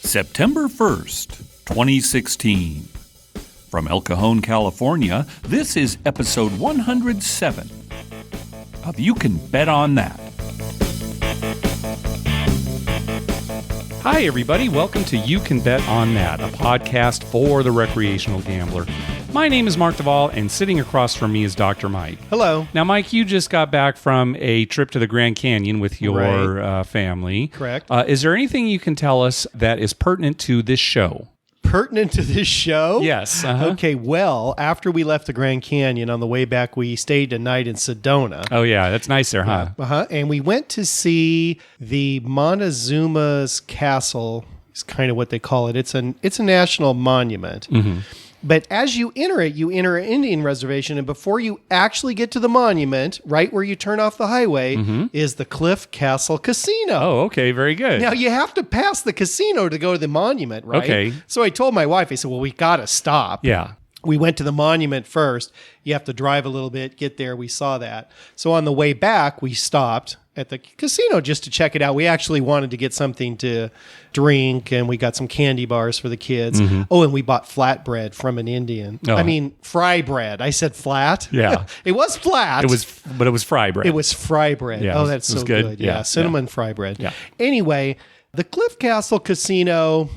September 1st, 2016. From El Cajon, California, this is episode 107 of You Can Bet on That. Hi, everybody. Welcome to You Can Bet on That, a podcast for the recreational gambler. My name is Mark Duvall, and sitting across from me is Dr. Mike. Hello. Now, Mike, you just got back from a trip to the Grand Canyon with your family. Correct. Is there anything you can tell us that is pertinent to this show? Pertinent to this show? Yes. Okay, well, after we left the Grand Canyon on the way back, we stayed a night in Sedona. Oh, yeah. That's nice there, huh? And we went to see the Montezuma's Castle. It's kind of what they call it. It's a national monument. Mm-hmm. But as you enter it, you enter an Indian reservation, and before you actually get to the monument, right where you turn off the highway, is the Cliff Castle Casino. Oh, okay. Very good. Now, you have to pass the casino to go to the monument, right? Okay. So I told my wife, I said, well, we got to stop. Yeah. We went to the monument first. You have to drive a little bit, get there. We saw that. So on the way back, we stopped at the casino just to check it out. We actually wanted to get something to drink, and we got some candy bars for the kids. Mm-hmm. Oh, and we bought flatbread from an Indian. Oh. I mean, fry bread. I said flat. Yeah. It was flat. But it was fry bread. It was fry bread. Yeah, oh, that's so good. Yeah, cinnamon fry bread. Yeah. Anyway, the Cliff Castle Casino,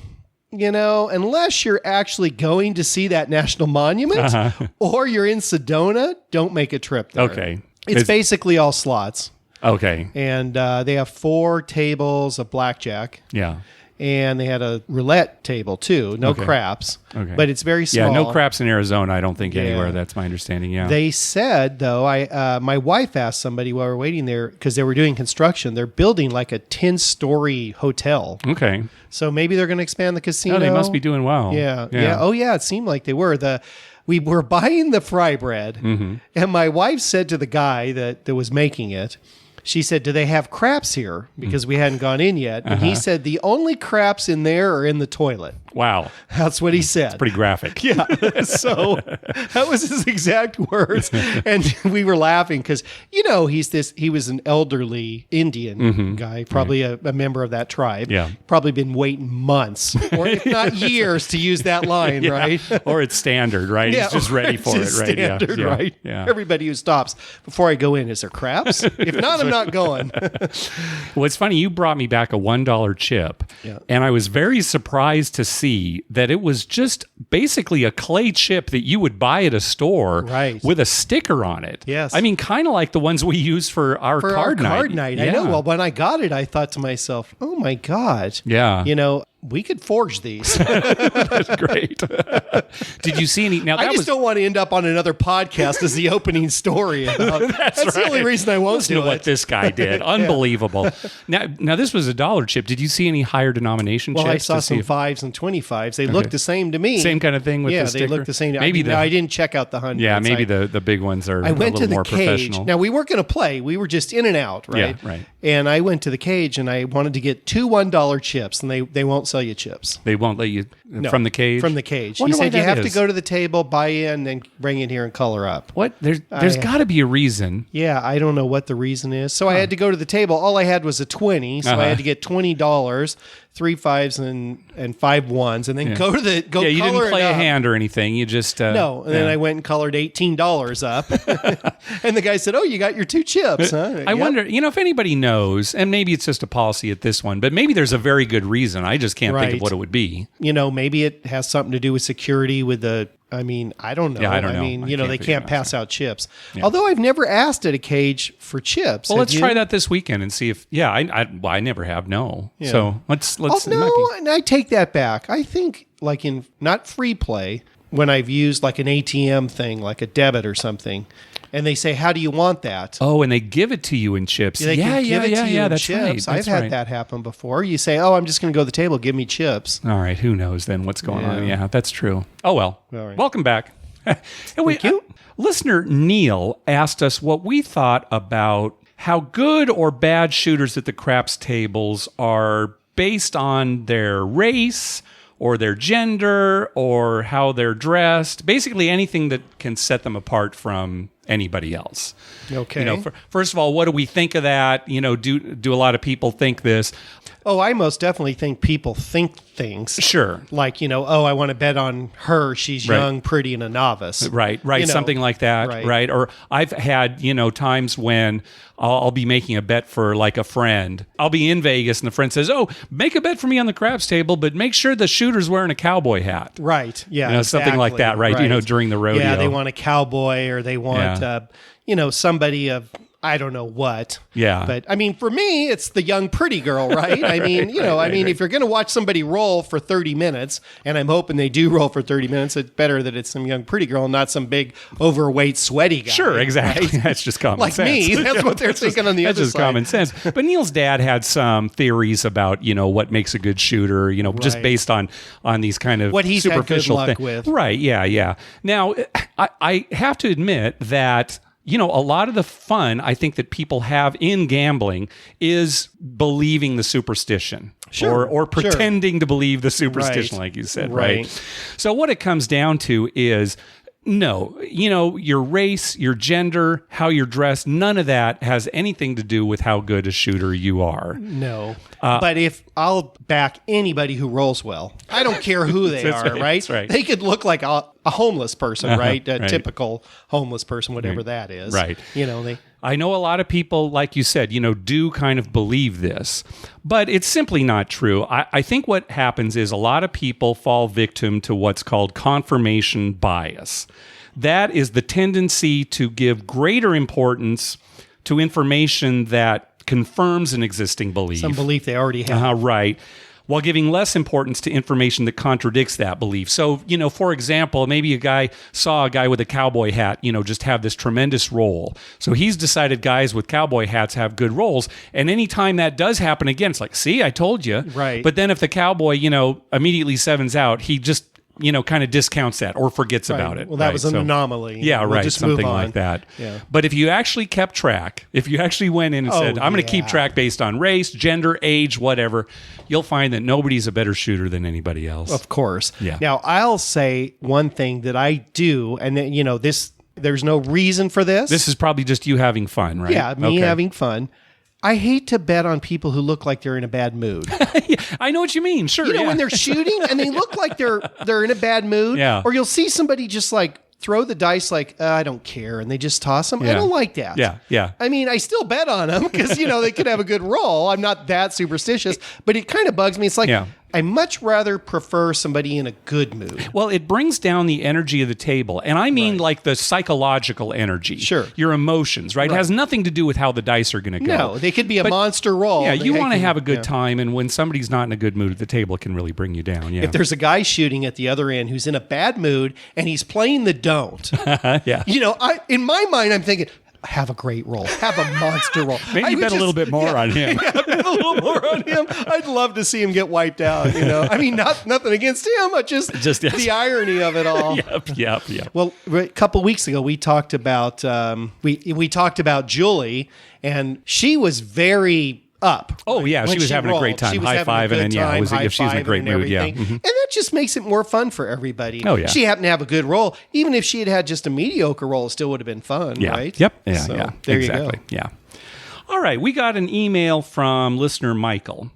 you know, unless you're actually going to see that national monument or you're in Sedona, don't make a trip there. Okay. It's basically all slots. Okay. And they have 4 tables of blackjack. Yeah. And they had a roulette table, too. No craps. Okay. But it's very small. Yeah, no craps in Arizona, I don't think anywhere. That's my understanding, yeah. They said, though, my wife asked somebody while we were waiting there, because they were doing construction, they're building like a 10-story hotel. Okay. So maybe they're going to expand the casino. Oh, they must be doing well. Yeah. Oh, yeah, it seemed like they were. We were buying the fry bread, and my wife said to the guy that was making it, she said, do they have craps here? Because we hadn't gone in yet. And he said, the only craps in there are in the toilet. Wow. That's what he said. It's pretty graphic. Yeah. So that was his exact words. And we were laughing because, you know, he was an elderly Indian guy, probably a member of that tribe. Yeah. Probably been waiting months or if not years to use that line, right? Or it's standard, right? Yeah, He's just ready for it, right? Standard, yeah. right? Yeah. Everybody who stops before I go in, is there craps? If not, I'm not going. Well, it's funny. You brought me back a $1 chip, and I was very surprised to see that it was just basically a clay chip that you would buy at a store with a sticker on it. Yes. I mean, kind of like the ones we use for our card night. I know. Well, when I got it, I thought to myself, oh my God. Yeah. You know, we could forge these. That's great. Did you see any? Now I just don't want to end up on another podcast as the opening story. That's right. the only reason I won't Listen do to it. what this guy did. Unbelievable. Now this was a $1 chip. Did you see any higher denomination chips? Well, I saw some 5s and 25s. They looked the same to me. Same kind of thing with the sticker? Yeah, they looked the same. Maybe I didn't check out the 100s. Yeah, maybe the big ones are a little more professional. Now, we weren't going to play. We were just in and out, right? Yeah, right. And I went to the cage, and I wanted to get 2 $1 chips, and they won't sell you chips. They won't let you from the cage? From the cage. Wonder He said why you that have is. to go to the table, buy in, and bring it here and color up. What? There's got to be a reason. Yeah, I don't know what the reason is. So I had to go to the table. All I had was a 20, so I had to get $20, 3 5s and 5 1s, and then go Yeah, color you didn't play it a up. hand or anything. You just No, and then I went and colored $18 up. And the guy said, oh, you got your 2 chips, huh? I wonder, if anybody knows, and maybe it's just a policy at this one, but maybe there's a very good reason. I just can't think of what it would be. You know, maybe it has something to do with security with I don't know. Yeah, I don't know. mean, they can't pass out chips. Yeah. Although I've never asked at a cage for chips. Well, let's try that this weekend and see if, I never have, no. Yeah. So let's. And I take that back. I think like in, not free play, when I've used like an ATM thing, like a debit or something, and they say, how do you want that? Oh, and they give it to you in chips. They can give it to you in that's chips. right. I've had that happen before. You say, oh, I'm just going to go to the table, give me chips. All right, who knows then what's going on? Yeah, that's true. Oh, well. All right. Welcome back. Thank you. Listener Neil asked us what we thought about how good or bad shooters at the craps tables are based on their race or their gender or how they're dressed. Basically anything that can set them apart from anybody else. Okay. First of all, what do we think of that? Do a lot of people think this? Oh, I most definitely think people think things. Sure. Like, oh, I want to bet on her. She's young, pretty, and a novice. Right. Something like that. Right. Or I've had, times when I'll be making a bet for like a friend. I'll be in Vegas and the friend says, oh, make a bet for me on the craps table, but make sure the shooter's wearing a cowboy hat. Right. Yeah. Something like that. Right. During the rodeo. Yeah. They want a cowboy or they want, somebody of, I don't know what. Yeah. But I mean, for me, it's the young pretty girl, right? I mean, if you're going to watch somebody roll for 30 minutes, and I'm hoping they do roll for 30 minutes, it's better that it's some young pretty girl, not some big overweight sweaty guy. Sure, exactly. Right? That's just common like sense. Like me, that's what they're thinking on the other side. That's just common sense. But Neil's dad had some theories about, what makes a good shooter, just based on these kind of what he's superficial had good luck things. with. Right, yeah. Now, I have to admit that a lot of the fun I think that people have in gambling is believing the superstition. Sure, or pretending to believe the superstition, like you said, right? So what it comes down to is, no, your race, your gender, how you're dressed, none of that has anything to do with how good a shooter you are. No. But if I'll back anybody who rolls well, I don't care who they are, right? That's right. They could look like a homeless person, right? A typical homeless person, whatever that is. Right. I know a lot of people, like you said, do kind of believe this, but it's simply not true. I think what happens is a lot of people fall victim to what's called confirmation bias. That is the tendency to give greater importance to information that confirms an existing belief. Some belief they already have. Right. While giving less importance to information that contradicts that belief. So, for example, maybe a guy saw a guy with a cowboy hat, just have this tremendous roll. So he's decided guys with cowboy hats have good rolls. And anytime that does happen again, it's like, see, I told you. Right. But then if the cowboy, immediately sevens out, he just kind of discounts that or forgets about it. Well, that was an anomaly. Yeah, we'll right. just Something move on. like that. Yeah. But if you actually kept track, if you actually went in and said, I'm going to keep track based on race, gender, age, whatever, you'll find that nobody's a better shooter than anybody else. Of course. Yeah. Now, I'll say one thing that I do, and then, there's no reason for this. This is probably just you having fun, right? Yeah, me having fun. I hate to bet on people who look like they're in a bad mood. Yeah, I know what you mean. Sure. When they're shooting and they look like they're in a bad mood. Yeah. Or you'll see somebody just like throw the dice like, I don't care, and they just toss them. Yeah. I don't like that. Yeah. I mean, I still bet on them because, they could have a good roll. I'm not that superstitious, but it kind of bugs me. It's like, I much rather prefer somebody in a good mood. Well, it brings down the energy of the table. And I mean like the psychological energy. Sure. Your emotions, right? It has nothing to do with how the dice are going to go. No, they could be a monster roll. Yeah, you want to have a good time. And when somebody's not in a good mood at the table, it can really bring you down. Yeah. If there's a guy shooting at the other end who's in a bad mood and he's playing the don't, yeah. In my mind, I'm thinking, have a great roll. Have a monster roll. Maybe bet a little bit more on him. Yeah, bet a little more on him. I'd love to see him get wiped out. I mean, nothing against him, but just the irony of it all. Yep. Well, a couple weeks ago, we talked about we talked about Julie, and she was very up. Oh yeah, she was having a great time. High five, and then if she was in a great mood, yeah. Mm-hmm. And that just makes it more fun for everybody. Oh yeah. She happened to have a good roll. Even if she had just a mediocre roll, it still would have been fun, right? Yep. Yeah. So, yeah. There exactly. you go. Yeah. All right, we got an email from listener Michael.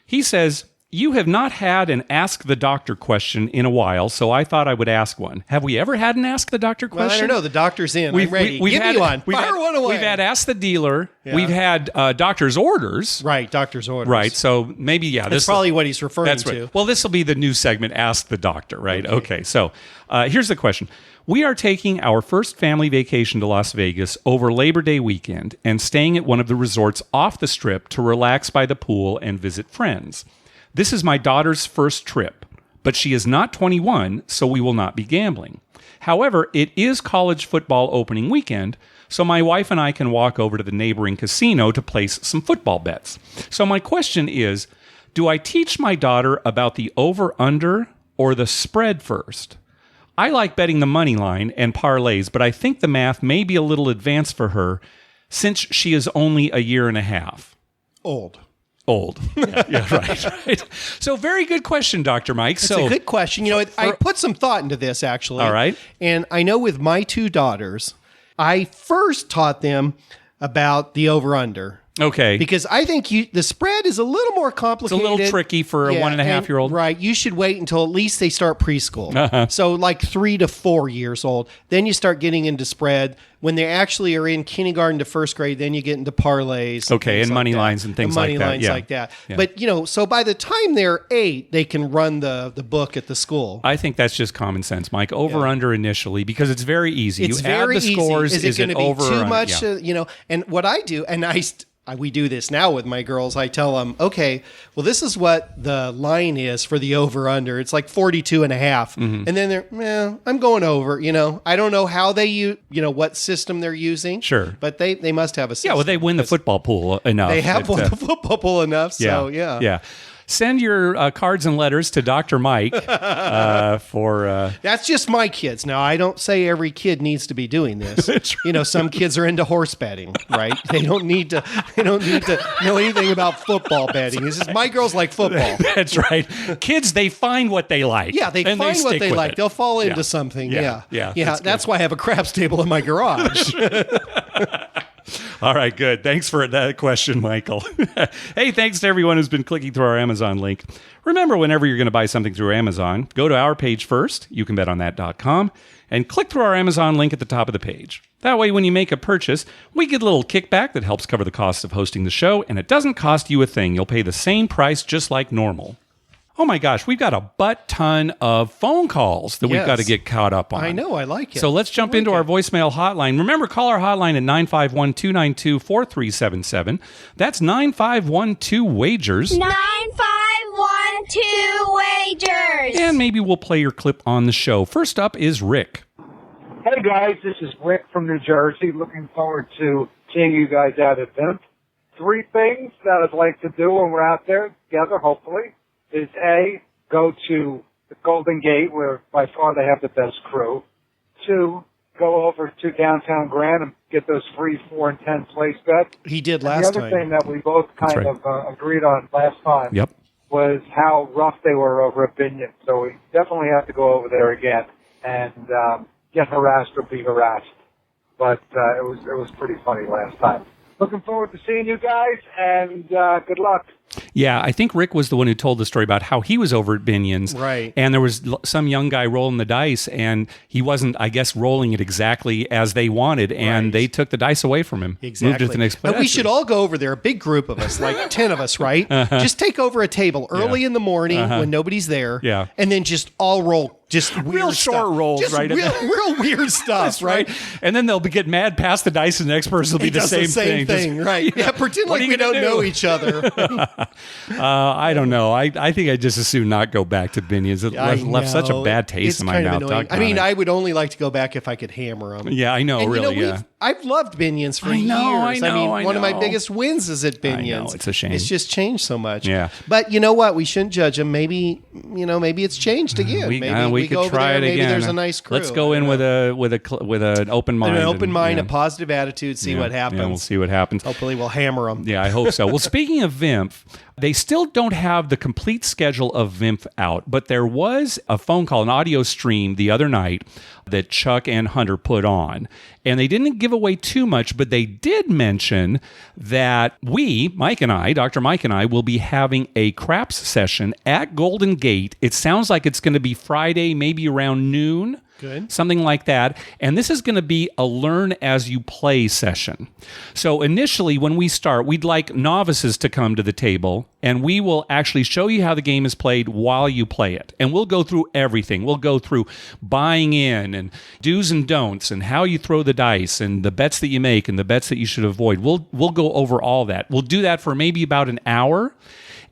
He says, you have not had an Ask the Doctor question in a while, so I thought I would ask one. Have we ever had an Ask the Doctor question? Well, I don't know. The doctor's in. I'm ready. Give me one. Fire one away. We've had Ask the Dealer. Yeah. We've had Doctor's Orders. Right, Doctor's Orders. Right, so maybe, that's probably what he's referring to. Right. Well, this will be the new segment, Ask the Doctor, right? Okay, so here's the question. We are taking our first family vacation to Las Vegas over Labor Day weekend and staying at one of the resorts off the Strip to relax by the pool and visit friends. This is my daughter's first trip, but she is not 21, so we will not be gambling. However, it is college football opening weekend, so my wife and I can walk over to the neighboring casino to place some football bets. So my question is, do I teach my daughter about the over-under or the spread first? I like betting the money line and parlays, but I think the math may be a little advanced for her since she is only a year and a half. Old. Yeah, right. So very good question, Dr. Mike. It's a good question. I put some thought into this, actually. All right. And I know with my two daughters, I first taught them about the over-under. Okay. Because I think the spread is a little more complicated. It's a little tricky for a 1.5-year-old. Right. You should wait until at least they start preschool. So like 3 to 4 years old. Then you start getting into spread. When they actually are in kindergarten to first grade, then you get into parlays. Okay, and money lines and things like that. Money lines like that. Yeah. But, so by the time they're 8, they can run the book at the school. I think that's just common sense, Mike. Over under initially, because it's very easy. It's you very add the scores. Is it going to be over too or much? Yeah. And what I do, and we do this now with my girls. I tell them, okay, well, this is what the line is for the over-under. It's like 42 and a half. And then I'm going over, I don't know how they what system they're using. Sure. But they must have a system. Yeah, well, they win the football pool enough. They have won the football pool enough, so yeah. Yeah. Send your cards and letters to Dr. Mike for... That's just my kids. Now, I don't say every kid needs to be doing this. Some kids are into horse betting, right? They don't need to know anything about football betting. This is my girls like football. That's right. Kids, they find what they like. Yeah, they find what they like. It. They'll fall into something. Yeah. That's why I have a craps table in my garage. All right, good. Thanks for that question, Michael. Hey, thanks to everyone who's been clicking through our Amazon link. Remember, whenever you're going to buy something through Amazon, go to our page first, youcanbetonthat.com, and click through our Amazon link at the top of the page. That way, when you make a purchase, we get a little kickback that helps cover the cost of hosting the show, and it doesn't cost you a thing. You'll pay the same price just like normal. Oh my gosh, we've got a butt ton of phone calls that we've got to get caught up on. I know, I like it. So let's jump into our voicemail hotline. Remember, call our hotline at 951-292-4377. That's 9512-WAGERS. 9512-WAGERS. And maybe we'll play your clip on the show. First up is Rick. Hey guys, this is Rick from New Jersey. Looking forward to seeing you guys out at VIMFP. 3 things that I'd like to do when we're out there together, hopefully, is A, go to the Golden Gate, where by far they have the best crew. 2, go over to downtown Grand and get those free 4 and 10 place bets. He did last time. The other thing that we both kind of agreed on last time was how rough they were over at Binion. So we definitely have to go over there again and get harassed or be harassed. But it was pretty funny last time. Looking forward to seeing you guys, and good luck. Yeah, I think Rick was the one who told the story about how he was over at Binion's. Right. And there was some young guy rolling the dice, and he wasn't, I guess, rolling it exactly as they wanted, and they took the dice away from him. Exactly. Moved it to the next place. But we should all go over there, a big group of us, like 10 of us, right? Just take over a table early in the morning when nobody's there, and then just all roll. Just weird real stuff. short rolls, just right? Real weird stuff, right? And then they'll get mad past the dice, and the next person will be the same thing. Just, right? Yeah, pretend like we don't know each other. I don't know. I think I just as soon not go back to Binion's. It left such a bad taste in my mouth. I mean, I would only like to go back if I could hammer them. Yeah, I know. And really, I've loved Binion's for years. I know. One of my biggest wins is at Binion's. I know, it's a shame. It's just changed so much. Yeah. But you know what? We shouldn't judge them. Maybe it's changed again. We we could go over try there, it maybe again. There's a nice crew. Let's go in with an open mind. An open mind, a positive attitude, see what happens. Yeah, we'll see what happens. Hopefully we'll hammer them. Yeah, I hope so. Well, speaking of VIMFP, they still don't have the complete schedule of VIMFP out, but there was a phone call, an audio stream the other night that Chuck and Hunter put on. And they didn't give away too much, but they did mention that Mike and I, Dr. Mike and I, will be having a craps session at Golden Gate. It sounds like it's going to be Friday, maybe around noon. Good. Something like that. And this is going to be a learn as you play session. So initially, when we start, we'd like novices to come to the table, and we will actually show you how the game is played while you play it. And we'll go through everything. We'll go through buying in and do's and don'ts and how you throw the dice and the bets that you make and the bets that you should avoid. We'll go over all that. We'll do that for maybe about an hour.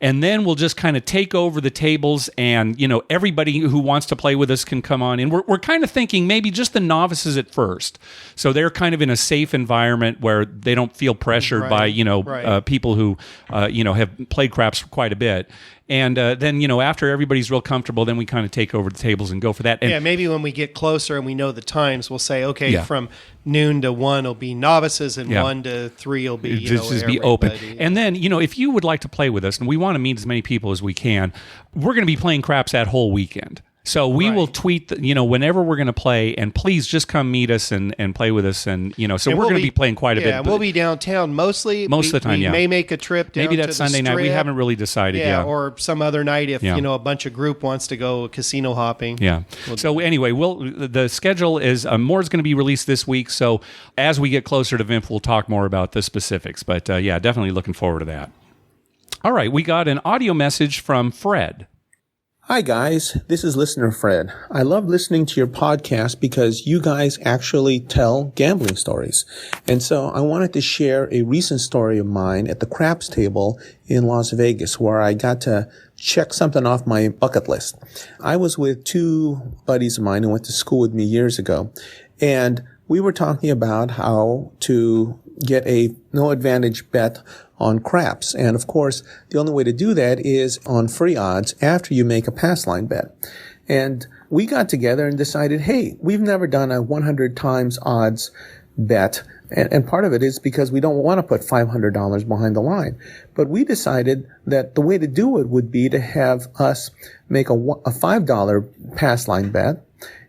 And then we'll just kind of take over the tables, and everybody who wants to play with us can come on in. We're kind of thinking maybe just the novices at first, so they're kind of in a safe environment where they don't feel pressured by people who have played craps quite a bit. And then, after everybody's real comfortable, then we kind of take over the tables and go for that. And maybe when we get closer and we know the times, we'll say, okay, from noon to 1 will be novices, and 1 to 3 will be, just be open. And then, if you would like to play with us, and we want to meet as many people as we can, we're going to be playing craps that whole weekend. So we will Right. tweet, whenever we're going to play, and please just come meet us and play with us. And, so And we're we'll going to be playing quite a bit. Yeah, we'll be downtown mostly. Most of the time, we yeah. may make a trip down Maybe to that the Sunday night. We Strip. haven't really decided. Yeah, Yeah. or some other night if, Yeah. a bunch of group wants to go casino hopping. Yeah. So anyway, the schedule is more is going to be released this week. So as we get closer to VIMFP, we'll talk more about the specifics. But yeah, definitely looking forward to that. All right, we got an audio message from Fred. Hi guys, this is listener Fred. I love listening to your podcast because you guys actually tell gambling stories. And so I wanted to share a recent story of mine at the craps table in Las Vegas where I got to check something off my bucket list. I was with two buddies of mine who went to school with me years ago, and we were talking about how to get a no advantage bet on craps. And of course, the only way to do that is on free odds after you make a pass line bet. And we got together and decided, hey, we've never done a 100 times odds bet. And part of it is because we don't want to put $500 behind the line. But we decided that the way to do it would be to have us make a $5 pass line bet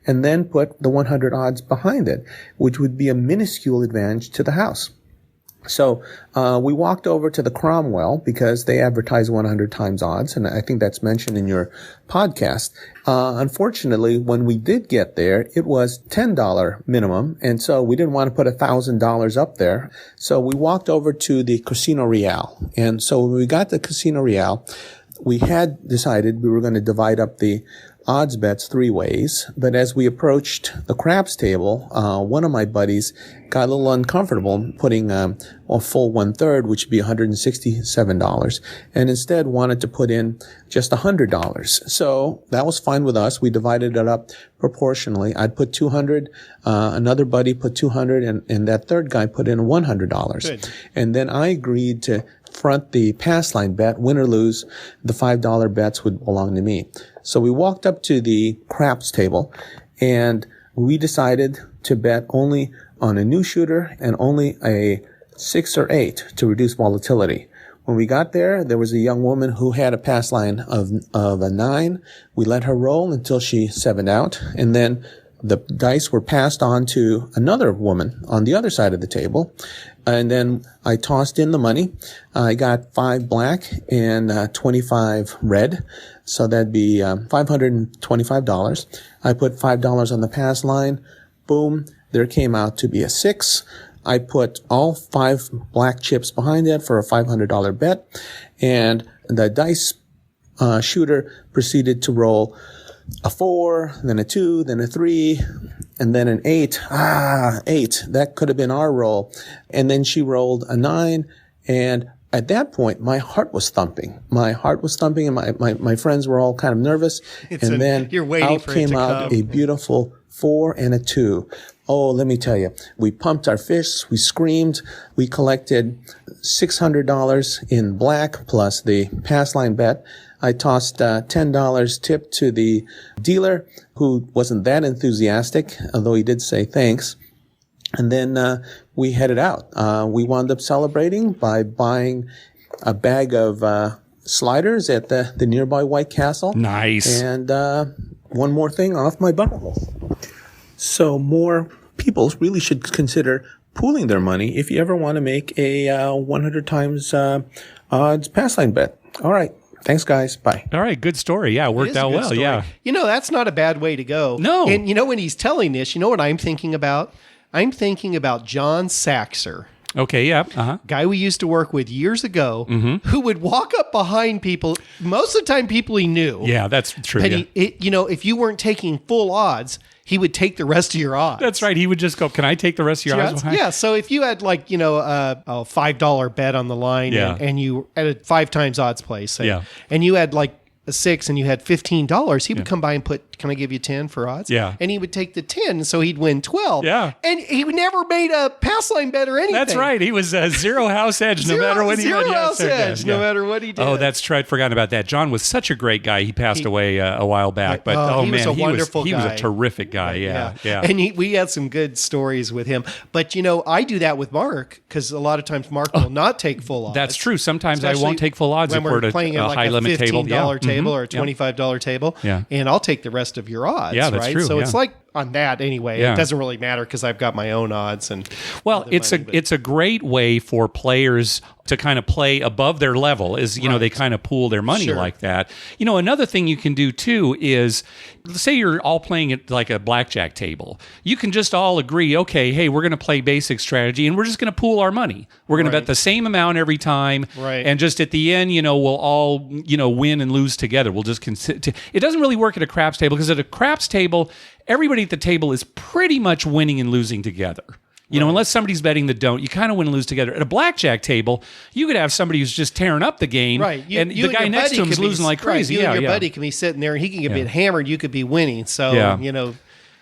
and then put the 100 odds behind it, which would be a minuscule advantage to the house. So we walked over to the Cromwell because they advertise 100 times odds, and I think that's mentioned in your podcast. Unfortunately, when we did get there, it was $10 minimum, and so we didn't want to put $1,000 up there. So we walked over to the Casino Real, and so when we got to Casino Real, we had decided we were going to divide up the odds bets three ways, but as we approached the craps table, one of my buddies got a little uncomfortable putting a full 1/3, which would be $167, and instead wanted to put in just $100. So that was fine with us. We divided it up proportionally. I'd put 200, another buddy put 200, and that third guy put in $100. Good. And then I agreed to front the pass line bet, win or lose, the $5 bets would belong to me. So we walked up to the craps table and we decided to bet only on a new shooter and only a 6 or 8 to reduce volatility. When we got there, there was a young woman who had a pass line of a 9. We let her roll until she 7'd out, and then the dice were passed on to another woman on the other side of the table. And then I tossed in the money. I got 5 black and 25 red. So that'd be $525. I put $5 on the pass line. Boom. There came out to be a 6. I put all 5 black chips behind that for a $500 bet. And the dice shooter proceeded to roll a 4, then a 2, then a 3, and then an 8. 8. That could have been our roll. And then she rolled a 9. And at that point, my heart was thumping. My heart was thumping, and my friends were all kind of nervous. You're waiting out for it came to out come. a beautiful 4 and a 2. Oh, let me tell you, we pumped our fists, we screamed, we collected $600 in black plus the pass line bet. I tossed $10 tip to the dealer, who wasn't that enthusiastic, although he did say thanks. And then we headed out. We wound up celebrating by buying a bag of sliders at the nearby White Castle. Nice. And one more thing off my bucket list. So more people really should consider pooling their money if you ever want to make a 100 times odds pass line bet. All right. Thanks, guys. Bye. All right, good story. Yeah, It worked is a out good well. story. Yeah. That's not a bad way to go. No. And when he's telling this, you know what I'm thinking about? I'm thinking about John Saxer, Okay, yeah. Uh-huh. guy we used to work with years ago, who would walk up behind people, most of the time people he knew. Yeah, that's true. But Yeah. if you weren't taking full odds, he would take the rest of your odds. That's right. He would just go, "Can I take the rest of your odds behind?" Yeah. So if you had a $5 bet on the line, Yeah. and you at a 5 times odds play, say, Yeah. and you had like a 6 and you had $15, he would come by and put, "Can I give you 10 for odds?" Yeah. And he would take the 10, so he'd win 12. Yeah. And he never made a pass line bet or anything. That's right. He was zero house edge no matter what he zero did. house edge, no Yeah. matter what he did. Oh, that's true. I'd forgotten about that. John was such a great guy. He passed away a while back, but he was a wonderful he was guy. a terrific guy. Yeah. And we had some good stories with him. But, I do that with Mark because a lot of times Mark will not take full odds. That's true. Sometimes I Especially won't take full odds when if we're at playing a at like high limit table. $15 Yeah. table or a $25 table, and I'll take the rest of your odds. Yeah, that's right? true. So it's like on that anyway. Yeah. It doesn't really matter because I've got my own odds. And it's a great way for players to kind of play above their level. Is they kind of pool their money like that. Another thing you can do too is, say you're all playing at like a blackjack table. You can just all agree, okay, hey, we're going to play basic strategy, and we're just going to pool our money. We're going to bet the same amount every time, and just at the end, we'll all win and lose together. We'll just it doesn't really work at a craps table, because at a craps table, everybody at the table is pretty much winning and losing together. Unless somebody's betting the don't, you kind of win and lose together. At a blackjack table, you could have somebody who's just tearing up the game, and the guy next to him is losing like crazy. You and your buddy can be sitting there, and he can get hammered. You could be winning. So,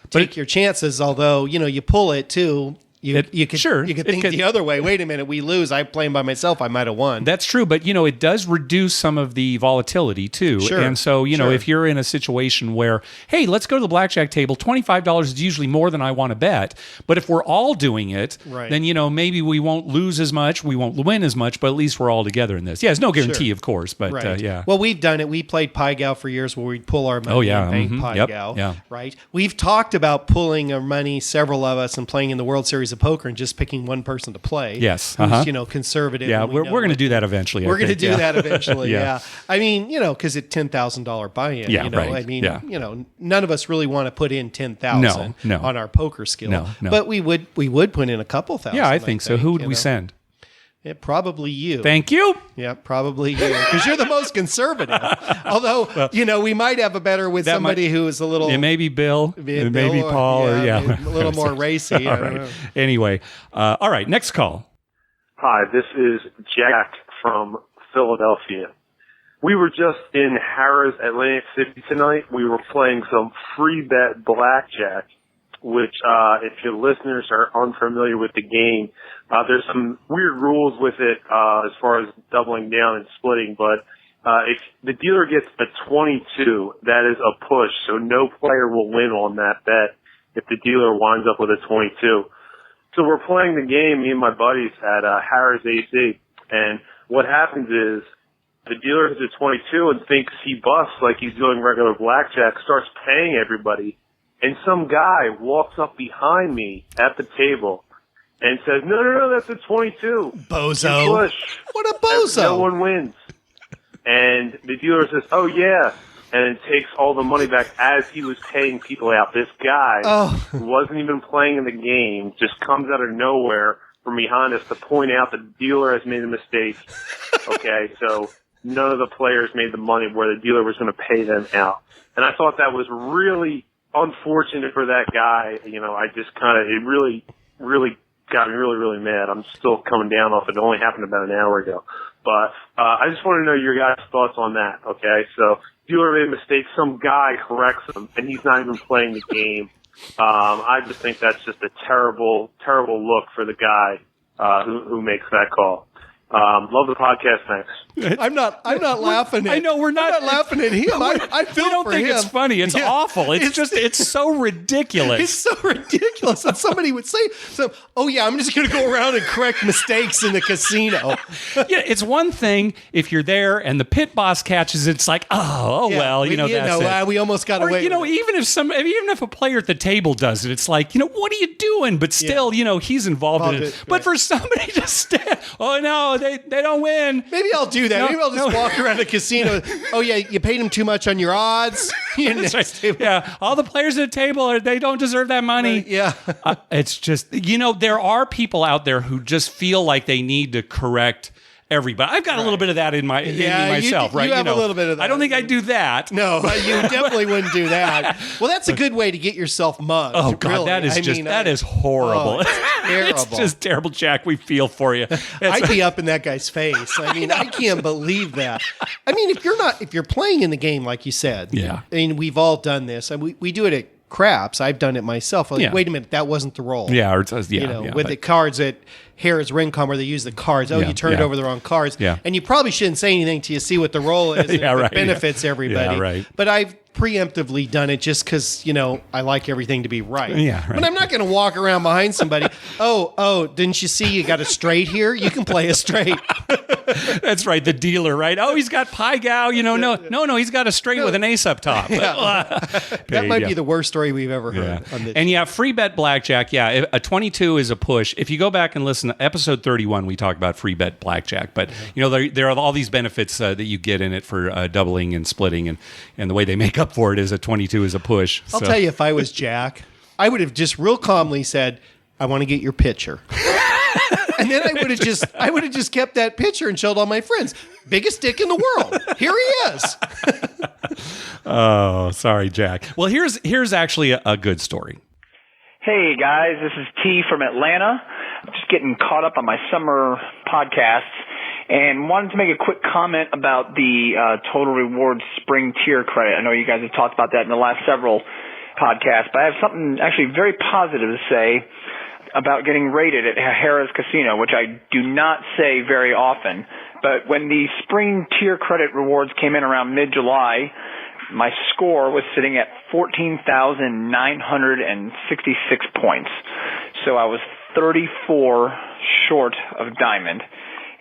take your chances. Although, you pull it too. You could think the other way. Wait a minute, we lose. I'm playing by myself. I might have won. That's true, but it does reduce some of the volatility too. Sure. And so if you're in a situation where, hey, let's go to the blackjack table, $25 is usually more than I want to bet. But if we're all doing it, then maybe we won't lose as much, we won't win as much, but at least we're all together in this. Yeah, there's no guarantee, of course, but yeah. Well, we've done it. We played Pai Gow for years, where we'd pull our money and bank Pai Gow. Yeah. Right. We've talked about pulling our money, several of us, and playing in the World Series of Poker and just picking one person to play. Yes. Who's, conservative. Yeah, we're going to do that eventually. We're going to do that eventually. Yeah. I mean, because it's $10,000 buy-in. Yeah, I mean, none of us really want to put in $10,000 on our poker skill. No. But we would put in a couple thousand. Yeah, I think so. Who would we send? Yeah, probably you. Thank you. Yeah, probably you, because you're the most conservative. Although, we might have a better with somebody who is a little. It may be Bill. It may be Paul. A little more racy. All right. Anyway, all right. Next call. Hi, this is Jack from Philadelphia. We were just in Harrah's, Atlantic City tonight. We were playing some free bet blackjack, which, if your listeners are unfamiliar with the game, there's some weird rules with it, as far as doubling down and splitting, but, if the dealer gets a 22, that is a push, so no player will win on that bet if the dealer winds up with a 22. So we're playing the game, me and my buddies, at, Harrah's AC, and what happens is, the dealer hits a 22 and thinks he busts like he's doing regular blackjack, starts paying everybody, and some guy walks up behind me at the table and says, no, that's a 22. Bozo. Push. What a bozo. No one wins. And the dealer says, oh, yeah, and then takes all the money back as he was paying people out. This guy who wasn't even playing in the game just comes out of nowhere from behind us to point out the dealer has made a mistake. Okay, so none of the players made the money where the dealer was going to pay them out. And I thought that was really unfortunate for that guy. I just it really, really got me really, really mad. I'm still coming down off it. It only happened about an hour ago. But I just want to know your guys' thoughts on that, okay? So, dealer made a mistake, some guy corrects him, and he's not even playing the game. I just think that's just a terrible, terrible look for the guy who makes that call. Love the podcast. Thanks. I'm not laughing at. I know we're not laughing at him. I feel we don't for think him. it's funny. It's awful. It's so ridiculous. It's so ridiculous that somebody would say, I'm just going to go around and correct mistakes in the casino. Yeah, it's one thing if you're there and the pit boss catches it. It's like, we almost got away. Even if a player at the table does it, it's like, what are you doing? But still, he's involved in it. But for somebody to stand, oh no, they don't win. Maybe I'll do that. No, Maybe I'll just walk around a casino. Oh yeah, you paid him too much on your odds. That's right. Yeah, all the players at the table they don't deserve that money. Yeah, it's just there are people out there who just feel like they need to correct everybody. I've got a little bit of that in me myself, right? You have a little bit of that. I don't think I'd do that. No, you definitely wouldn't do that. Well, that's a good way to get yourself mugged. Oh God, really. That is horrible. Terrible. It's just terrible, Jack. We feel for you. I'd be up in that guy's face. I can't believe that. If you're playing in the game, like you said, we've all done this, and we do it at craps. I've done it myself. Wait a minute, that wasn't the roll. Yeah, with the cards at Harrah's Rincon where they use the cards. You turned over the wrong cards. Yeah. And you probably shouldn't say anything till you see what the roll is. It benefits everybody. Yeah, right. But I've preemptively done it just because, I like everything to be right. Yeah, right. But I'm not going to walk around behind somebody. Oh, didn't you see you got a straight here? You can play a straight. That's right. The dealer, right? Oh, he's got pie gow. No, he's got a straight with an ace up top. That might be the worst story we've ever heard on this And show. free bet blackjack. Yeah, a 22 is a push. If you go back and listen to episode 31, we talk about free bet blackjack. But, there are all these benefits that you get in it for doubling and splitting. And the way they make up for it is a 22 is a push. I'll tell you, if I was Jack, I would have just real calmly said, I want to get your picture. And then I would have just kept that picture and showed all my friends. Biggest dick in the world. Here he is. Oh, sorry, Jack. Well, here's actually a good story. Hey guys, this is T from Atlanta. Just getting caught up on my summer podcasts and wanted to make a quick comment about the Total Rewards Spring Tier credit. I know you guys have talked about that in the last several podcasts, but I have something actually very positive to say about getting rated at Harrah's Casino, which I do not say very often. But when the Spring Tier credit rewards came in around mid-July, my score was sitting at 14,966 points. So I was 34 short of diamond.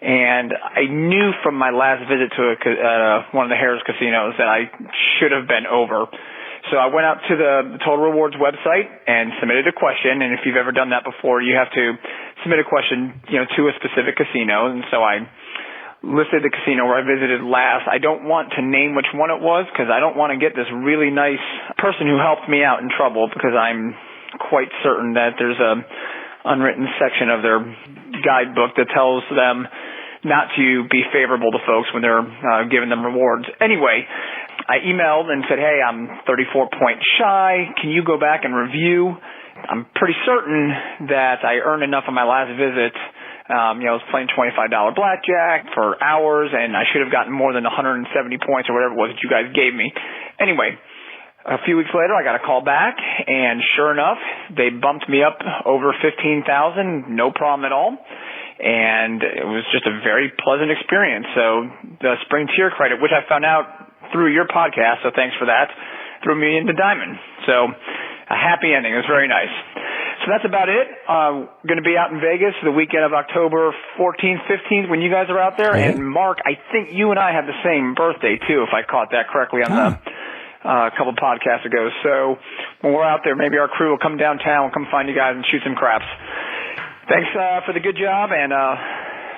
And I knew from my last visit to one of the Harrah's casinos that I should have been over. So I went out to the Total Rewards website and submitted a question. And if you've ever done that before, you have to submit a question, to a specific casino. And so I listed the casino where I visited last. I don't want to name which one it was because I don't want to get this really nice person who helped me out in trouble, because I'm quite certain that there's a unwritten section of their guidebook that tells them not to be favorable to folks when they're giving them rewards. Anyway, I emailed and said, hey, I'm 34 points shy. Can you go back and review? I'm pretty certain that I earned enough on my last visit. I was playing $25 blackjack for hours, and I should have gotten more than 170 points or whatever it was that you guys gave me. Anyway, a few weeks later, I got a call back, and sure enough, they bumped me up over 15,000, no problem at all. And it was just a very pleasant experience. So the Spring Tier credit, which I found out through your podcast, so thanks for that, threw me into Diamond. So a happy ending. It was very nice. So that's about it. Going to be out in Vegas the weekend of October 14th, 15th when you guys are out there. Okay. And Mark, I think you and I have the same birthday too, if I caught that correctly on the a couple podcasts ago. So when we're out there, maybe our crew will come downtown, we'll come find you guys and shoot some craps. Thanks for the good job, and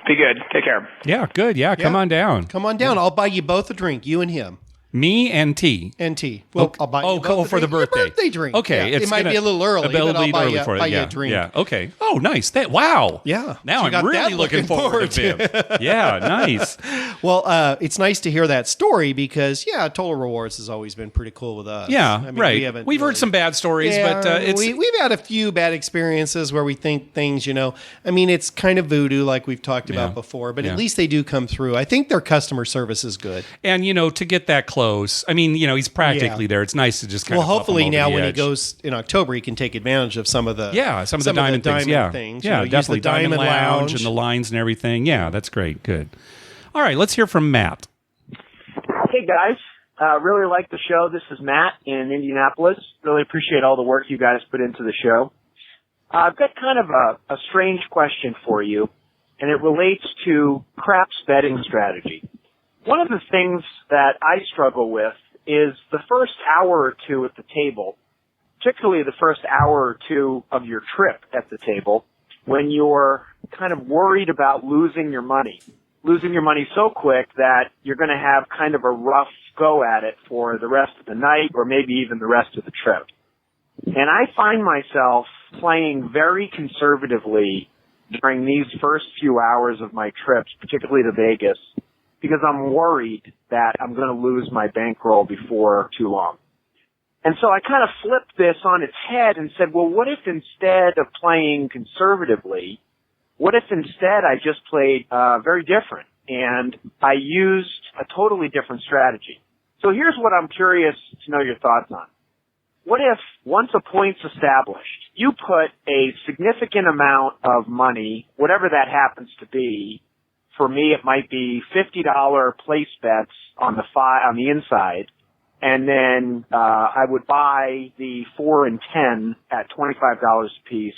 be good. Take care. Yeah, good. Yeah, come on down. Come on down. I'll buy you both a drink, you and him. Me and T. And T. Well, I'll buy you both for the birthday. Your birthday drink. Okay. Yeah, it might be a little early, but I'll buy you a drink. Yeah, okay. Oh, nice. Wow. Yeah. Now So you I'm got really that looking forward to it. Yeah, nice. Well, it's nice to hear that story because, Total Rewards has always been pretty cool with us. Yeah, I mean, right. We've heard some bad stories, but we've had a few bad experiences where we think things, it's kind of voodoo like we've talked about before, but at least they do come through. I think their customer service is good. And, to get that close, he's practically there. It's nice to just kind of hopefully now when he edge. goes in October, he can take advantage of some of the diamond things. Yeah, definitely. Use the Diamond Lounge and the lines and everything. Yeah, that's great. Good. All right, let's hear from Matt. Hey, guys. Really like the show. This is Matt in Indianapolis. Really appreciate all the work you guys put into the show. I've got kind of a strange question for you, and it relates to craps betting strategy. One of the things that I struggle with is the first hour or two at the table, particularly the first hour or two of your trip at the table, when you're kind of worried about losing your money so quick that you're going to have kind of a rough go at it for the rest of the night or maybe even the rest of the trip. And I find myself playing very conservatively during these first few hours of my trips, particularly to Vegas, because I'm worried that I'm going to lose my bankroll before too long. And so I kind of flipped this on its head and said, well, what if instead of playing conservatively, what if instead I just played very different and I used a totally different strategy? So here's what I'm curious to know your thoughts on. What if once a point's established, you put a significant amount of money, whatever that happens to be? For me, it might be $50 place bets on the inside, and then I would buy the 4 and 10 at $25 a piece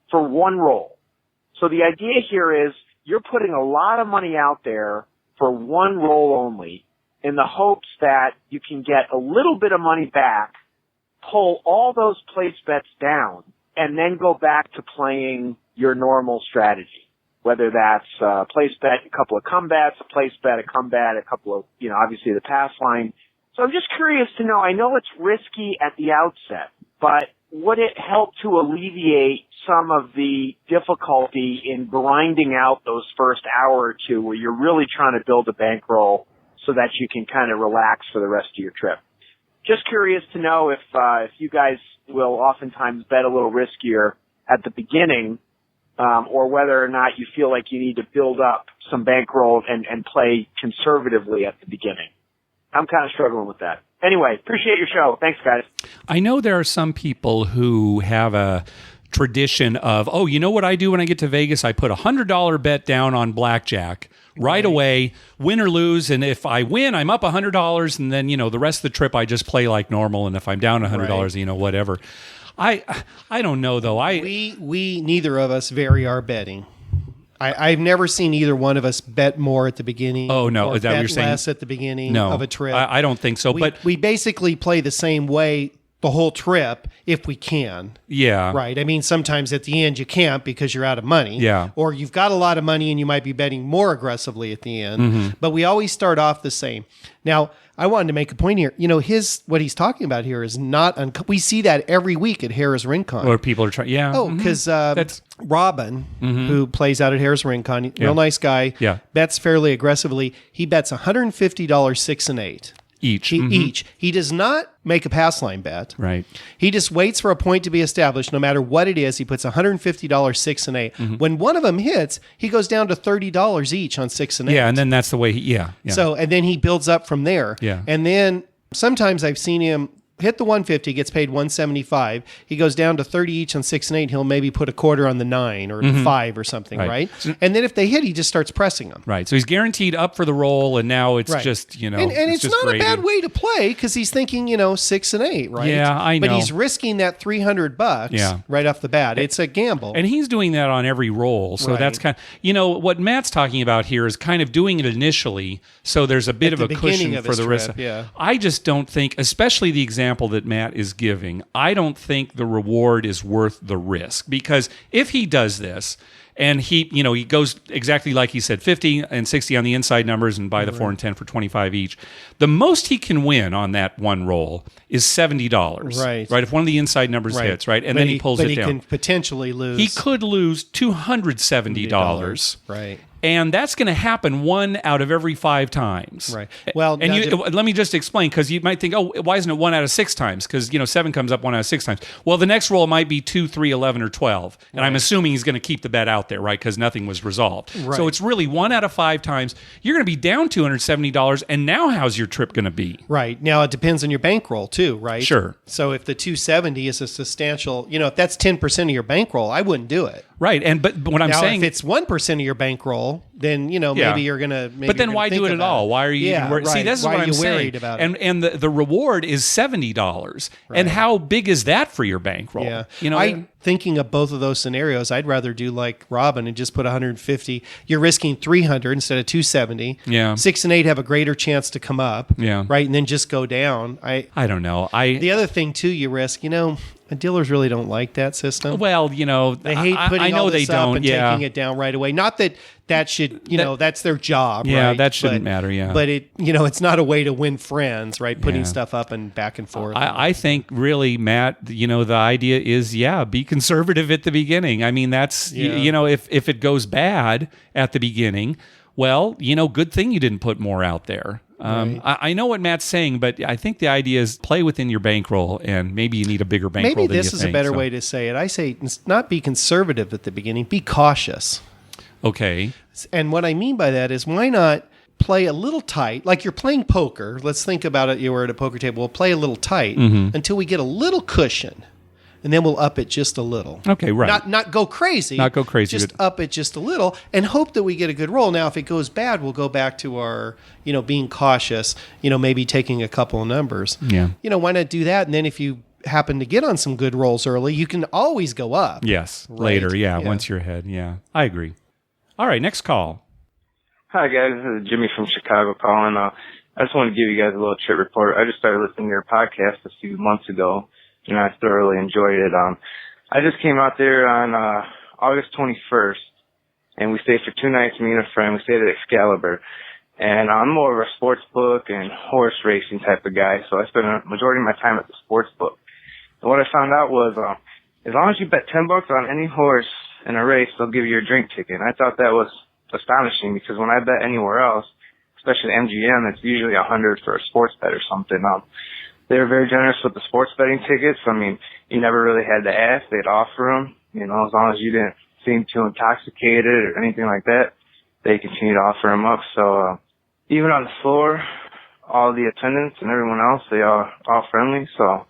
for one roll. So the idea here is you're putting a lot of money out there for one roll only in the hopes that you can get a little bit of money back, pull all those place bets down, and then go back to playing your normal strategy. Whether that's place bet, a couple of combats, a place bet, a combat, a couple of, obviously the pass line. So I'm just curious to know, I know it's risky at the outset, but would it help to alleviate some of the difficulty in grinding out those first hour or two where you're really trying to build a bankroll so that you can kind of relax for the rest of your trip? Just curious to know if you guys will oftentimes bet a little riskier at the beginning, or whether or not you feel like you need to build up some bankroll and play conservatively at the beginning. I'm kind of struggling with that. Anyway, appreciate your show. Thanks, guys. I know there are some people who have a tradition of, you know what I do when I get to Vegas? I put a $100 bet down on blackjack right away, win or lose. And if I win, I'm up $100. And then, the rest of the trip, I just play like normal. And if I'm down $100, whatever. I don't know, though. We neither of us vary our betting. I've never seen either one of us bet more at the beginning. Oh, no. Or Is that what you're saying? less at the beginning of a trip. I don't think so. But we basically play the same way the whole trip if we can. Yeah. Right. I mean, sometimes at the end you can't because you're out of money. Yeah. Or you've got a lot of money and you might be betting more aggressively at the end. Mm-hmm. But we always start off the same. Now, I wanted to make a point here. What he's talking about here is not we see that every week at Harrah's Rincon. Where people are trying. Yeah. Oh, because Robin, who plays out at Harrah's Rincon, real nice guy, bets fairly aggressively. He bets $150 6 and 8. Each. Each. He does not make a pass line bet. Right. He just waits for a point to be established. No matter what it is, he puts $150 6 and 8. When one of them hits, he goes down to $30 each on 6 and 8. Yeah, and then that's the way yeah. So, and then he builds up from there. Yeah. And then sometimes I've seen him hit the 150, gets paid 175. He goes down to 30 each on 6 and 8. He'll maybe put a quarter on the 9 or the 5 or something, right? And then if they hit, he just starts pressing them. Right. So he's guaranteed up for the roll, and now it's just, And it's not graded. a bad way to play because he's thinking, 6 and 8, right? Yeah, I know. But he's risking that $300 right off the bat. It's a gamble. And he's doing that on every roll. So that's kind of, what Matt's talking about here is kind of doing it initially so there's a bit of a cushion for the rest. I just don't think, especially the example that Matt is giving, I don't think the reward is worth the risk, because if he does this and he goes exactly like he said, 50 and 60 on the inside numbers and buy the 4 and 10 for 25 each, the most he can win on that one roll is $70. Right. If one of the inside numbers hits, right? And then he pulls it down. But he can potentially lose. He could lose $270. Right. And that's going to happen 1 out of every 5 times. Right. Well, and let me just explain, because you might think, why isn't it 1 out of 6 times? Because 7 comes up 1 out of 6 times. Well, the next roll might be 2, 3, 11, or 12, and I'm assuming he's going to keep the bet out there, right? Because nothing was resolved. Right. So it's really 1 out of 5 times. You're going to be down $270, and now how's your trip going to be? Right. Now it depends on your bankroll too, right? Sure. So if the 270 is a substantial, if that's 10% of your bankroll, I wouldn't do it. Right, but what I'm saying, if it's 1% of your bankroll, then maybe you're gonna. But then why do it at all? Why are you even worried? Right. See, this is why what are I'm you saying. Worried about and the reward is $70. And how big is that for your bankroll? Yeah, thinking of both of those scenarios, I'd rather do like Robin and just put 150. You're risking 300 instead of 270. Yeah, 6 and 8 have a greater chance to come up. Yeah, right, and then just go down. I don't know. The other thing too, you risk. Dealers really don't like that system. Well, they hate putting all this up and taking it down right away. Not that should, that's their job. Yeah, right? that shouldn't matter. Yeah, but it's not a way to win friends, right? Putting stuff up and back and forth. I think really, Matt, the idea is, be conservative at the beginning. I mean, that's if it goes bad at the beginning, well, good thing you didn't put more out there. Right. I know what Matt's saying, but I think the idea is play within your bankroll, and maybe you need a bigger bankroll than you think. Maybe this is a better way to say it. I say not be conservative at the beginning, be cautious. Okay. And what I mean by that is, why not play a little tight? Like you're playing poker. Let's think about it. You were at a poker table. We'll play a little tight until we get a little cushion. and then we'll up it just a little. Okay, right. Not go crazy. Not go crazy. Just up it just a little and hope that we get a good roll. Now, if it goes bad, we'll go back to our, being cautious, maybe taking a couple of numbers. Yeah. Why not do that? And then if you happen to get on some good rolls early, you can always go up. Yes, right? later. Yeah, once you're ahead. Yeah, I agree. All right, next call. Hi, guys. This is Jimmy from Chicago calling. I just want to give you guys a little trip report. I just started listening to your podcast a few months ago, and I thoroughly enjoyed it. I just came out there on August 21st, and we stayed for 2 nights, me and a friend. We stayed at Excalibur. And I'm more of a sports book and horse racing type of guy, so I spent a majority of my time at the sports book. And what I found out was, as long as you bet $10 on any horse in a race, they'll give you a drink ticket. And I thought that was astonishing because when I bet anywhere else, especially MGM, it's usually $100 for a sports bet or something. They were very generous with the sports betting tickets. I mean, you never really had to ask. They'd offer them, as long as you didn't seem too intoxicated or anything like that, they continued to offer them up. So, even on the floor, all the attendants and everyone else, they are all friendly. So,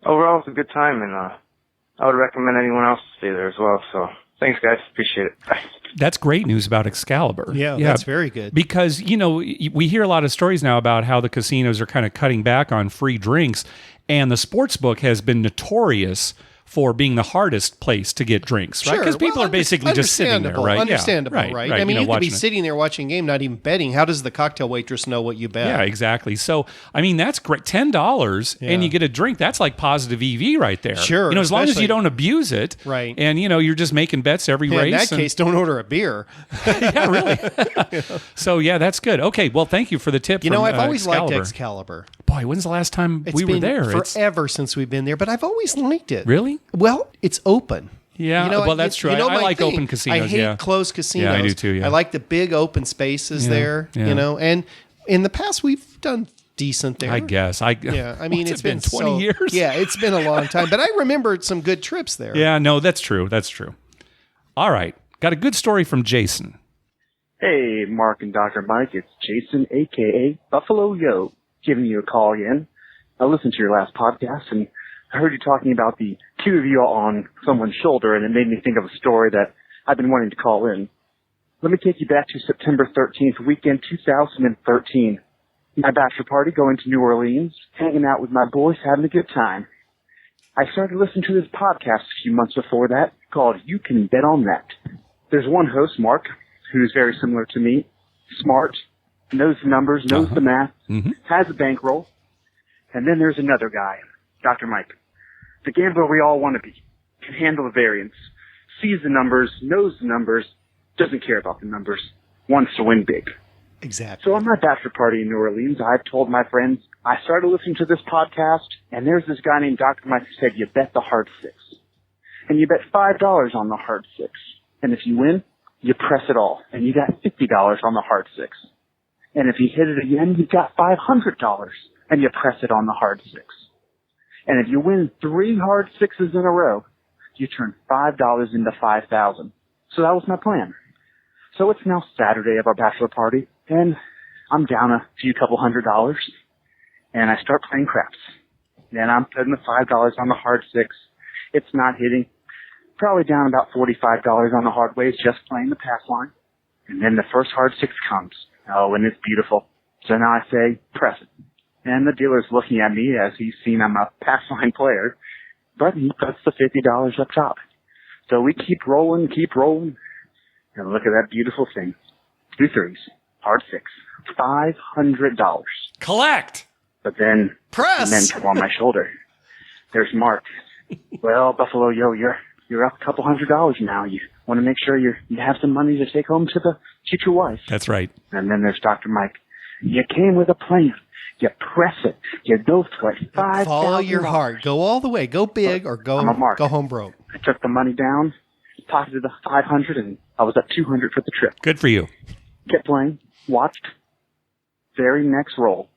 overall, it's a good time, and I would recommend anyone else to stay there as well. So, thanks, guys. Appreciate it. Bye. That's great news about Excalibur. Yeah, that's very good. Because, we hear a lot of stories now about how the casinos are kind of cutting back on free drinks, and the sports book has been notorious for being the hardest place to get drinks, right? Because people are basically just sitting there, right? Understandable, yeah, right? I mean, you could be sitting there watching a game, not even betting. How does the cocktail waitress know what you bet? Yeah, exactly. So, I mean, that's great. $10 and you get a drink. That's like positive EV right there. Sure. As long as you don't abuse it. Right. And, you're just making bets every race. In that case, don't order a beer. Yeah, really. So, yeah, that's good. Okay, well, thank you for the tip. I've always Excalibur. liked Excalibur. Boy, when's the last time we were there? It's been forever since we've been there, but I've always liked it. Really? Well, it's open. Yeah, well, that's true. I like open casinos. I hate closed casinos. Yeah, I do too. Yeah. I like the big open spaces there. Yeah. And in the past we've done decent there. I guess. I mean, it's been 20 years. Yeah, it's been a long time, but I remember some good trips there. Yeah, no, that's true. That's true. All right, got a good story from Jason. Hey, Mark and Dr. Mike, it's Jason, a.k.a. Buffalo Yo, giving you a call again. I listened to your last podcast, and I heard you talking about the two of you on someone's shoulder, and it made me think of a story that I've been wanting to call in. Let me take you back to September 13th, weekend 2013. My bachelor party, going to New Orleans, hanging out with my boys, having a good time. I started listening to this podcast a few months before that called You Can Bet on That. There's one host, Mark, who's very similar to me, smart, knows the numbers, knows the math, has a bankroll. And then there's another guy, Dr. Mike, the gambler we all want to be, can handle the variance, sees the numbers, knows the numbers, doesn't care about the numbers, wants to win big. Exactly. So on my bachelor party in New Orleans, I told my friends, I started listening to this podcast, and there's this guy named Dr. Mike who said, you bet the hard six. And you bet $5 on the hard six. And if you win, you press it all, and you got $50 on the hard six. And if you hit it again, you got $500, and you press it on the hard six. And if you win 3 hard sixes in a row, you turn $5 into $5,000. So that was my plan. So it's now Saturday of our bachelor party, and I'm down a few couple $100, and I start playing craps. Then I'm putting the $5 on the hard six. It's not hitting. Probably down about $45 on the hard ways, just playing the pass line. And then the first hard six comes. Oh, and it's beautiful. So now I say, press it. And the dealer's looking at me as he's seen I'm a pass line player, but he puts the $50 up top. So we keep rolling, and look at that beautiful thing. 2 threes, hard six, $500. Collect! But then, press! Men come on my shoulder. There's Mark. Well, Buffalo Yo, you're up a couple $100 now. You want to make sure you have some money to take home to the future wife. That's right. And then there's Dr. Mike. You came with a plan. You press it. You go for it. Follow your heart. Go all the way. Go big or go home broke. I took the money down, pocketed the $500, and I was at $200 for the trip. Good for you. Kept playing. Watched. Very next roll.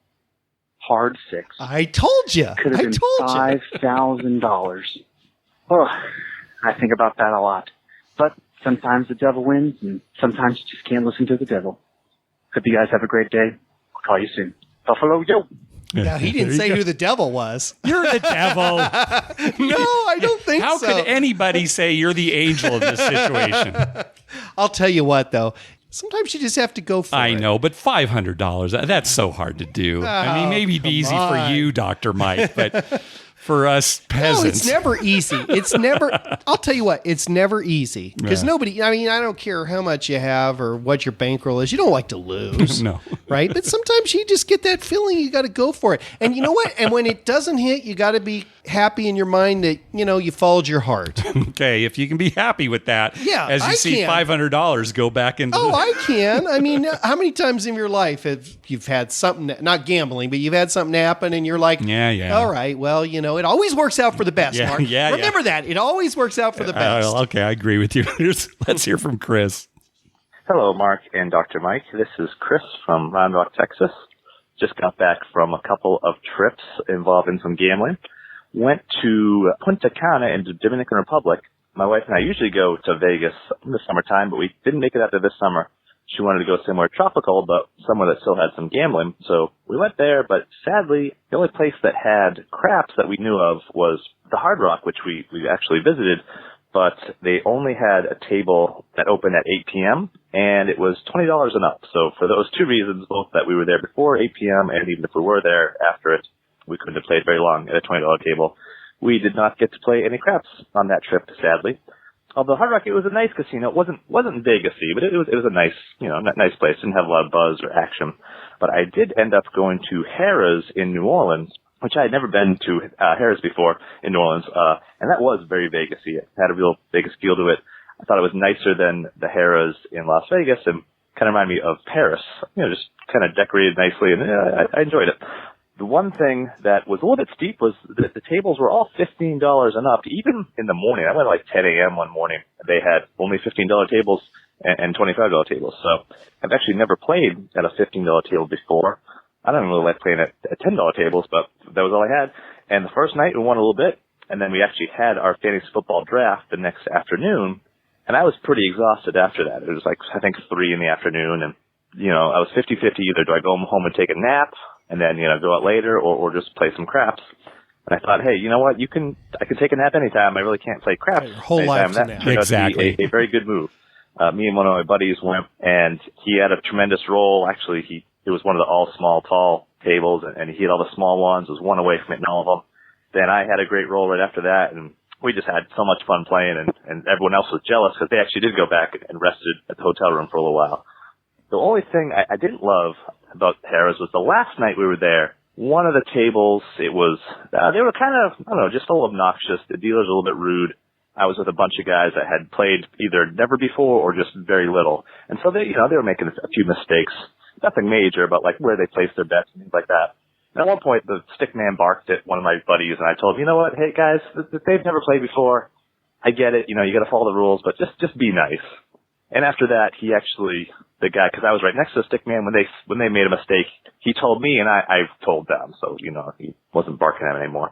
Hard six. I told you. Could have been $5,000. Oh, I think about that a lot. But sometimes the devil wins, and sometimes you just can't listen to the devil. Hope you guys have a great day. I'll call you soon. Buffalo Yo. Now, he didn't say who the devil was. You're the devil. No, I don't think How so. could anybody say you're the angel of this situation? I'll tell you what, though. Sometimes you just have to go for it. I know, but $500, that's so hard to do. I mean, maybe it'd be easy for you, Dr. Mike, but for us peasants. No, it's never easy. It's never, I'll tell you what, it's never easy. Because nobody, I mean, I don't care how much you have or what your bankroll is. You don't like to lose. No. Right? But sometimes you just get that feeling you got to go for it. And you know what? And when it doesn't hit, you got to be happy in your mind that, you followed your heart. Okay, if you can be happy with that. Yeah, as you I see can. $500 go back into I can. I mean, how many times in your life have you've had something, not gambling, but you've had something happen and you're like, yeah. all right, well, it always works out for the best, Mark. Remember that. It always works out for the best. Okay, I agree with you. Let's hear from Chris. Hello, Mark and Dr. Mike. This is Chris from Round Rock, Texas. Just got back from a couple of trips involving some gambling. Went to Punta Cana in the Dominican Republic. My wife and I usually go to Vegas in the summertime, but we didn't make it out there this summer. She wanted to go somewhere tropical, but somewhere that still had some gambling. So we went there, but sadly, the only place that had craps that we knew of was the Hard Rock, which we actually visited. But they only had a table that opened at 8 p.m., and it was $20 and up. So for those two reasons, both that we were there before 8 p.m., and even if we were there after it, we couldn't have played very long at a $20 table. We did not get to play any craps on that trip, sadly. Although Hard Rock, it was a nice casino. It wasn't Vegas-y, but it was a nice, nice place. Didn't have a lot of buzz or action. But I did end up going to Harrah's in New Orleans, which I had never been to Harrah's before in New Orleans, and that was very Vegas-y. It had a real Vegas feel to it. I thought it was nicer than the Harrah's in Las Vegas, and kind of reminded me of Paris. Just kind of decorated nicely, and I enjoyed it. The one thing that was a little bit steep was that the tables were all $15 and up. Even in the morning, I went at like 10 a.m. one morning. They had only $15 tables and $25 tables. So I've actually never played at a $15 table before. I don't really like playing at $10 tables, but that was all I had. And the first night we won a little bit, and then we actually had our fantasy football draft the next afternoon, and I was pretty exhausted after that. It was like, I think 3 in the afternoon, and, I was 50-50. Either do I go home and take a nap and then, go out later or just play some craps. And I thought, hey, you know what? I can take a nap anytime. I really can't play craps. Your whole life that turned out to be a very good move. Me and one of my buddies went, and he had a tremendous roll. Actually, it was one of the all small, tall tables, and he had all the small ones. Was one away from it in all of them. Then I had a great roll right after that, and we just had so much fun playing, and everyone else was jealous because they actually did go back and rested at the hotel room for a little while. The only thing I didn't love about Harrah's was the last night we were there. One of the tables, it was, they were kind of, I don't know, just a little obnoxious. The dealers were a little bit rude. I was with a bunch of guys that had played either never before or just very little. And so they were making a few mistakes. Nothing major, but like where they placed their bets and things like that. And at one point, the stick man barked at one of my buddies, and I told him, you know what, hey guys, they've never played before. I get it, you got to follow the rules, but just be nice. And after that, he actually, the guy, because I was right next to the stick man, when they made a mistake, he told me, and I told them. So, he wasn't barking at him anymore.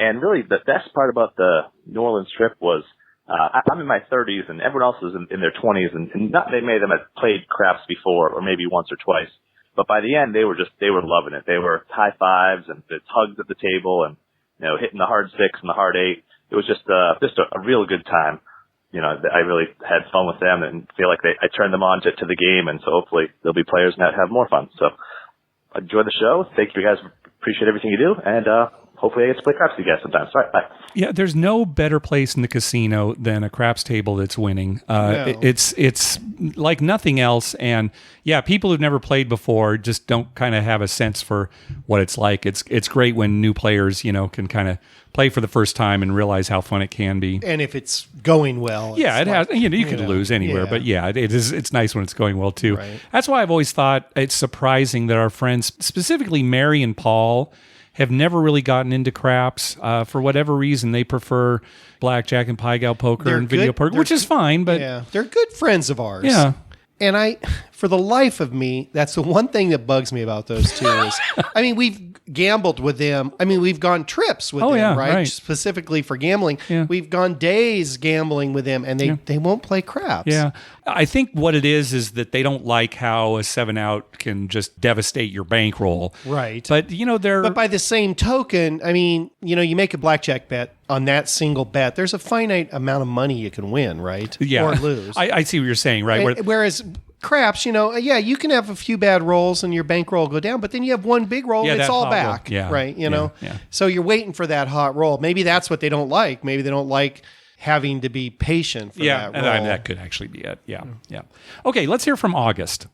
And really, the best part about the New Orleans trip was, I'm in my 30s, and everyone else is in their 20s, and not they may have played craps before, or maybe once or twice. But by the end, they were loving it. They were high fives and hugs at the table, and hitting the hard 6 and the hard 8. It was just a real good time. I really had fun with them and feel like I turned them on to the game, and so hopefully there'll be players that have more fun. So enjoy the show. Thank you guys. Appreciate everything you do, and hopefully I get to play craps with you guys sometime. All right, bye. Yeah, there's no better place in the casino than a craps table that's winning. It's like nothing else. And yeah, people who've never played before just don't kind of have a sense for what it's like. It's great when new players, can kind of play for the first time and realize how fun it can be. And if it's going well. Yeah, it has. You could lose anywhere, but yeah, it's nice when it's going well too. Right. That's why I've always thought it's surprising that our friends, specifically Mary and Paul, have never really gotten into craps. For whatever reason, they prefer blackjack and pie gow poker and video poker, which is fine. But they're good friends of ours. Yeah. And for the life of me, that's the one thing that bugs me about those two is, we've gambled with them. We've gone trips with them, right? Specifically for gambling. Yeah. We've gone days gambling with them, and they won't play craps. Yeah. I think what it is that they don't like how a 7-out can just devastate your bankroll. Right. But, But by the same token, I mean, you make a blackjack bet on that single bet. There's a finite amount of money you can win, right? Yeah. Or lose. I see what you're saying, right? Whereas craps, you can have a few bad rolls and your bankroll will go down, but then you have one big roll and it's all back, right? Yeah. So you're waiting for that hot roll. Maybe that's what they don't like. Maybe they don't like having to be patient for that roll. And that could actually be it. Yeah. Okay, let's hear from August.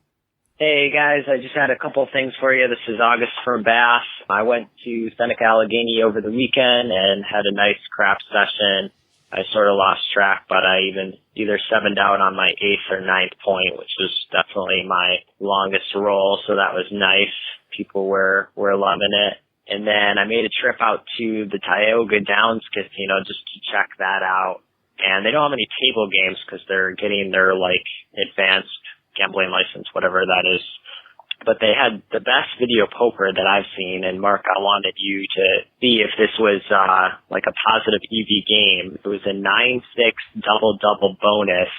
Hey guys, I just had a couple things for you. This is August from Bath. I went to Seneca Allegheny over the weekend and had a nice craps session. I sort of lost track, but I even either 7'd out on my 8th or 9th point, which was definitely my longest roll. So that was nice. People were loving it. And then I made a trip out to the Tioga Downs Casino just to check that out. And they don't have any table games because they're getting their advanced gambling license, whatever that is. But they had the best video poker that I've seen. And Mark, I wanted you to see if this was a positive EV game. It was a 9-6 double bonus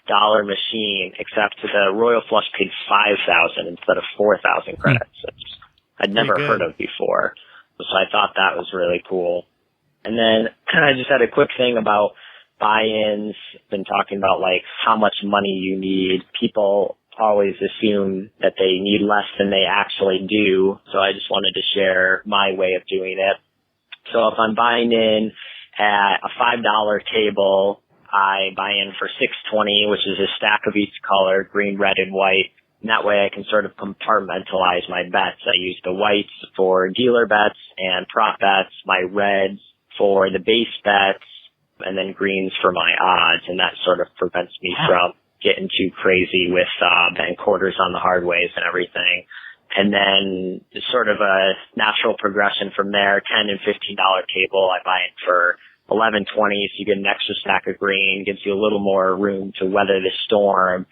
dollar machine, except the Royal Flush paid 5,000 instead of 4,000 credits. I'd never heard of before. So I thought that was really cool. And then I just had a quick thing about buy-ins. Been talking about how much money you need. People always assume that they need less than they actually do. So I just wanted to share my way of doing it. So if I'm buying in at a $5 table, I buy in for $6.20, which is a stack of each color, green, red, and white. And that way I can sort of compartmentalize my bets. I use the whites for dealer bets and prop bets, my reds for the base bets, and then greens for my odds. And that sort of prevents me from getting too crazy with betting quarters on the hard ways and everything. And then sort of a natural progression from there, $10 and $15 table, I buy it for $11.20, so you get an extra stack of green, gives you a little more room to weather the storm.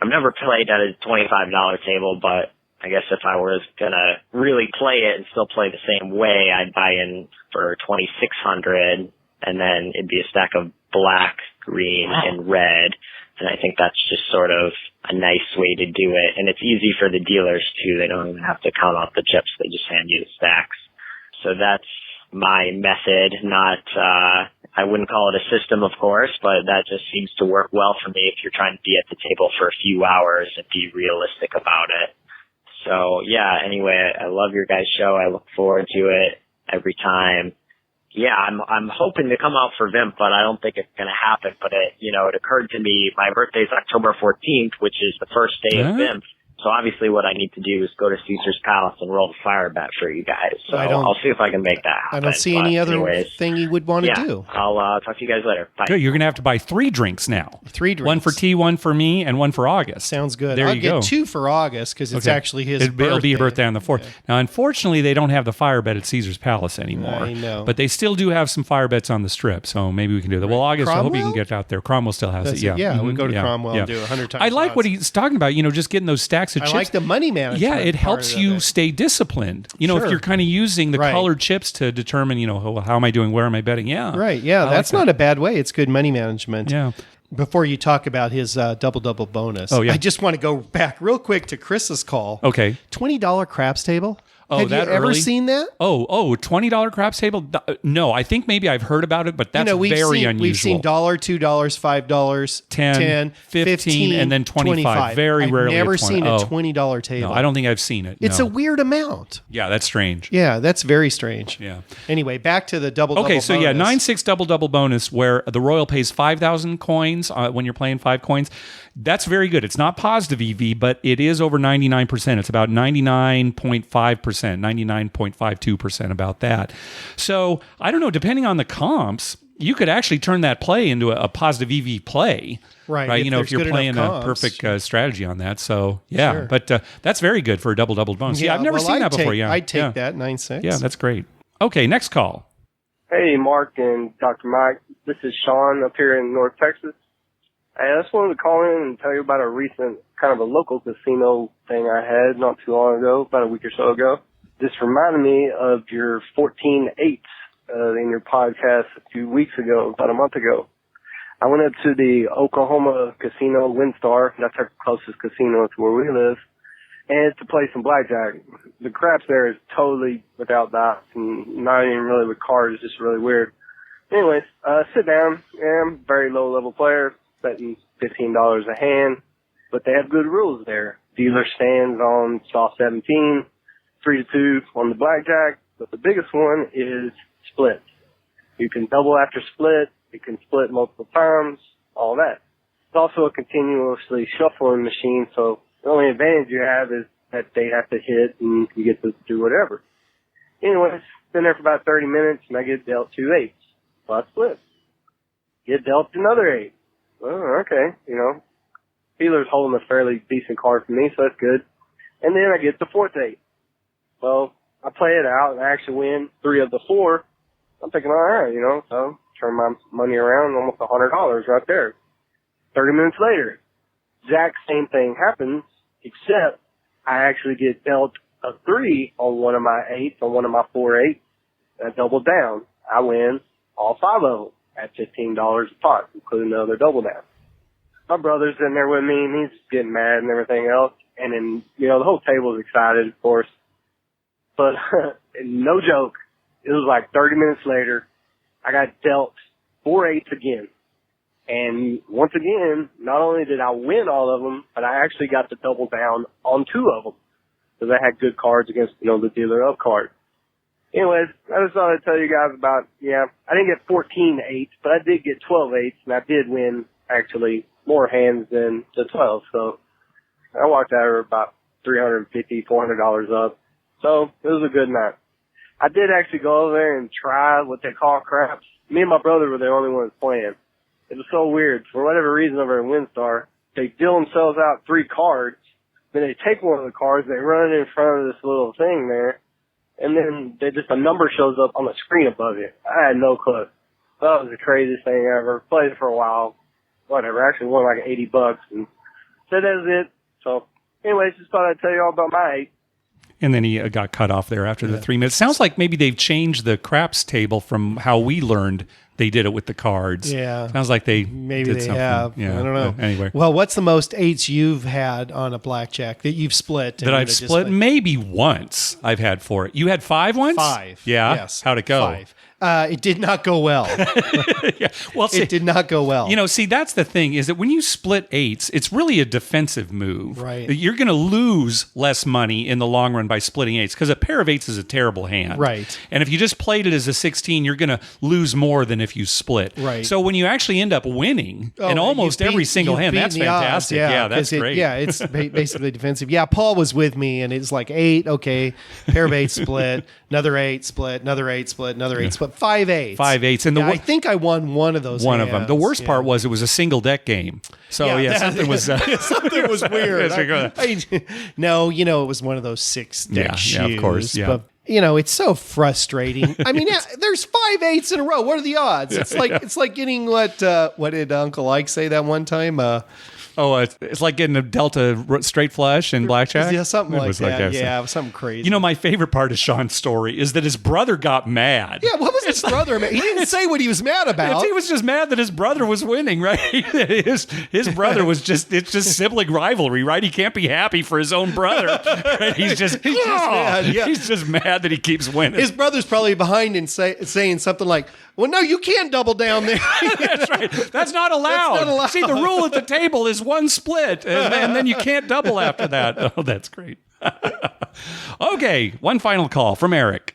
I've never played at a $25 table, but I guess if I was gonna really play it and still play the same way, I'd buy in for $2,600, and then it'd be a stack of black, green, and red. And I think that's just sort of a nice way to do it. And it's easy for the dealers too. They don't even have to count out the chips. They just hand you the stacks. So that's my method. I wouldn't call it a system, of course, but that just seems to work well for me if you're trying to be at the table for a few hours and be realistic about it. So yeah, anyway, I love your guys' show. I look forward to it every time. Yeah, I'm hoping to come out for VIMP, but I don't think it's going to happen. But it occurred to me, my birthday's October 14th, which is the first day of VIMP. So obviously what I need to do is go to Caesar's Palace and roll the fire bet for you guys. So I'll see if I can make that happen. I don't see any other thing you would want to do. I'll talk to you guys later. Bye. Good. You're going to have to buy 3 drinks now. 3 drinks. One for T, one for me, and one for August. Sounds good. There I'll you go. get 2 for August because it's actually his birthday. It'll be your birthday on the 4th. Yeah. Now, unfortunately, they don't have the fire bet at Caesar's Palace anymore. I know. But they still do have some fire bets on the Strip, so maybe we can do that. Well, August, Cromwell? I hope you can get out there. Cromwell still has it, yeah. Yeah, we'll go to Cromwell and do 100 times I like odds. what he's talking about, just getting those stacks of chips. I like the money management. Yeah, it helps you stay disciplined. If you're kind of using the colored chips to determine, how am I doing? Where am I betting? Yeah. Right. Yeah. That's not a bad way. It's good money management. Yeah. Before you talk about his double bonus, I just want to go back real quick to Chris's call. Okay. $20 craps table. Oh, have that you ever early? seen that? $20 craps table? No, I think maybe I've heard about it, but that's very unusual. We've seen $1, $2, $5, 10, 15, and then 25. Very rarely. I've never seen a $20 table. No, I don't think I've seen it. It's a weird amount. Yeah, that's strange. Yeah, that's very strange. Yeah. Anyway, back to the double bonus. 9-6 double bonus where the Royal pays 5,000 coins when you're playing 5 coins. That's very good. It's not positive EV, but it is over 99%. It's about 99.5%, 99.52% about that. So I don't know, depending on the comps, you could actually turn that play into a positive EV play. Right. If you're playing a perfect strategy on that. So, yeah. Sure. But that's very good for a double bonus. Yeah, I've never seen that before. Yeah, I'd take that, 9-6. Yeah, that's great. Okay, next call. Hey, Mark and Dr. Mike. This is Sean up here in North Texas. I just wanted to call in and tell you about a recent kind of a local casino thing I had not too long ago, about a week or so ago. This reminded me of your 14-8 in your podcast a few weeks ago, about a month ago. I went up to the Oklahoma casino, WinStar. That's our closest casino to where we live. And to play some blackjack. The craps there is totally without dots and not even really with cards. It's just really weird. Anyways, sit down. I'm a very low level player, betting $15 a hand. But they have good rules there. Dealer stands on soft 17, 3-2 on the blackjack. But the biggest one is split. You can double after split. You can split multiple times. All that. It's also a continuously shuffling machine, so the only advantage you have is that they have to hit and you get to do whatever. Anyways, been there for about 30 minutes and I get dealt 2 8s. So I split. Get dealt another 8. Oh, okay, Dealer's holding a fairly decent card for me, so that's good. And then I get the 4th 8. Well, I play it out and I actually win 3 of the 4. I'm thinking, alright, so turn my money around, almost $100 right there. 30 minutes later, exact same thing happens, except I actually get dealt a 3 on one of my 8s, on one of my 4 8s, and I double down. I win all 5 of them at $15 a pot, including the other double down. My brother's in there with me, and he's getting mad and everything else, and then, the whole table's excited, of course. But, no joke, it was like 30 minutes later, I got dealt 4 8s again. And once again, not only did I win all of them, but I actually got to double down on 2 of them. Because I had good cards against, the dealer up card. Anyways, I just thought I'd tell you guys about, I didn't get 14 8s, but I did get 12 8s, and I did win, actually, more hands than the 12. So I walked out of about $350, $400 up. So it was a good night. I did actually go over there and try what they call craps. Me and my brother were the only ones playing. It was so weird. For whatever reason over in WinStar, they deal themselves out 3 cards, then they take one of the cards, they run it in front of this little thing there, and then a number shows up on the screen above it. I had no clue. That was the craziest thing ever. Played it for a while. Whatever. Actually won like $80 and said that was it. So, anyways, just thought I'd tell you all about my 8. And then he got cut off there after the 3 minutes. Sounds like maybe they've changed the craps table from how we learned they did it with the cards. Yeah. Sounds like they maybe did they something. have. Yeah. I don't know. Anyway. Well, what's the most 8s you've had on a blackjack that you've split? That I've split maybe once I've had for it. You had 5 once? 5. Yeah. Yes. How'd it go? 5. It did not go well. Yeah. Well, see, it did not go well. That's the thing is that when you split 8s, it's really a defensive move. Right. You're going to lose less money in the long run by splitting 8s because a pair of 8s is a terrible hand. Right. And if you just played it as a 16, you're going to lose more than if you split. Right. So when you actually end up winning in almost every single hand, that's fantastic. Yeah, that's great. It's basically defensive. Yeah, Paul was with me, and it's like 8, okay, pair of 8 split, another 8 split, another 8 split, another 8 split, 5 8s. 5 8s. And I think I won one of those. One of them. The worst part was it was a single deck game. So something was something was weird. No, it was one of those 6 deck shoes. Yeah, of course. Yeah. But it's so frustrating. I mean, there's 5 8s in a row. What are the odds? It's like getting what did Uncle Ike say that one time? It's like getting a Delta straight flush in blackjack? Yeah, something like that. Yeah, it was something crazy. My favorite part of Sean's story is that his brother got mad. Yeah, what was his brother mad? He didn't say what he was mad about. He was just mad that his brother was winning, right? His brother was it's just sibling rivalry, right? He can't be happy for his own brother. Right? He's just mad. Yeah. He's just mad that he keeps winning. His brother's probably behind and saying something like, well, no, you can't double down there. That's right. That's not allowed. See, the rule at the table is 1 split, and then you can't double after that. Oh, that's great. Okay, one final call from Eric.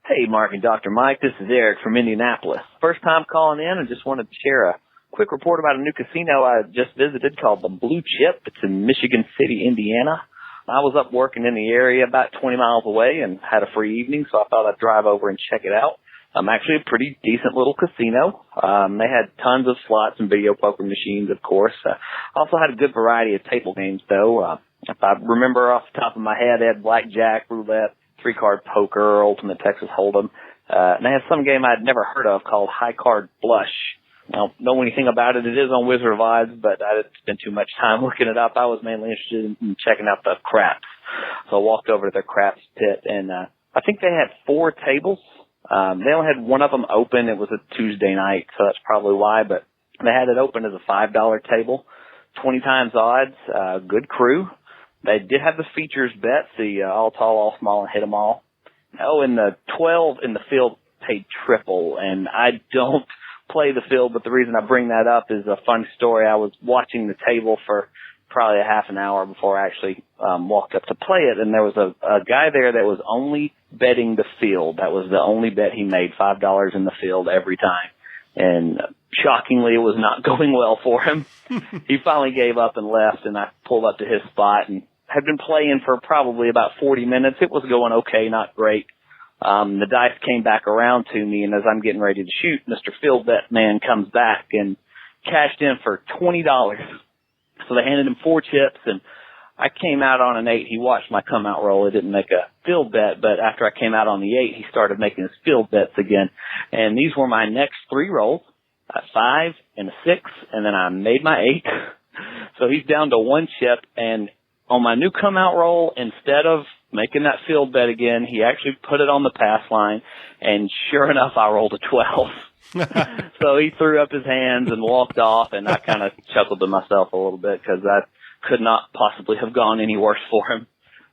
Hey, Mark and Dr. Mike. This is Eric from Indianapolis. First time calling in and just wanted to share a quick report about a new casino I just visited called the Blue Chip. It's in Michigan City, Indiana. I was up working in the area about 20 miles away and had a free evening, so I thought I'd drive over and check it out. Actually a pretty decent little casino. They had tons of slots and video poker machines, of course. Also had a good variety of table games, though. If I remember off the top of my head, they had blackjack, roulette, 3-card poker, ultimate Texas Hold'em. And they had some game I'd never heard of called High Card Blush. I don't know anything about it. It is on Wizard of Oz, but I didn't spend too much time looking it up. I was mainly interested in checking out the craps. So I walked over to the craps pit, and I think they had 4 tables. They only had one of them open. It was a Tuesday night, so that's probably why, but They had it open as a $5 table, 20 times odds, good crew. They did have the features bets, the all tall, all small, and hit 'em all. Oh, and the 12 in the field paid triple, and I don't play the field, but the reason I bring that up is a fun story. I was watching the table for probably a half an hour before I actually walked up to play it, and there was a guy there that was only betting the field. That was the only bet he made, $5 in the field every time. And shockingly, it was not going well for him. He finally gave up and left, and I pulled up to his spot and had been playing for probably about 40 minutes. It was going okay, not great. The dice came back around to me, and as I'm getting ready to shoot, Mr. Field Bet Man comes back and cashed in for $20. So they handed him 4 chips, and I came out on an 8. He watched my come out roll. He didn't make a field bet, but after I came out on the 8, he started making his field bets again. And these were my next 3 rolls, a 5 and a 6, and then I made my 8. So he's down to 1 chip, and on my new come out roll, instead of making that field bet again, he actually put it on the pass line, and sure enough, I rolled a 12. So he threw up his hands and walked off, and I kind of chuckled to myself a little bit because I could not possibly have gone any worse for him.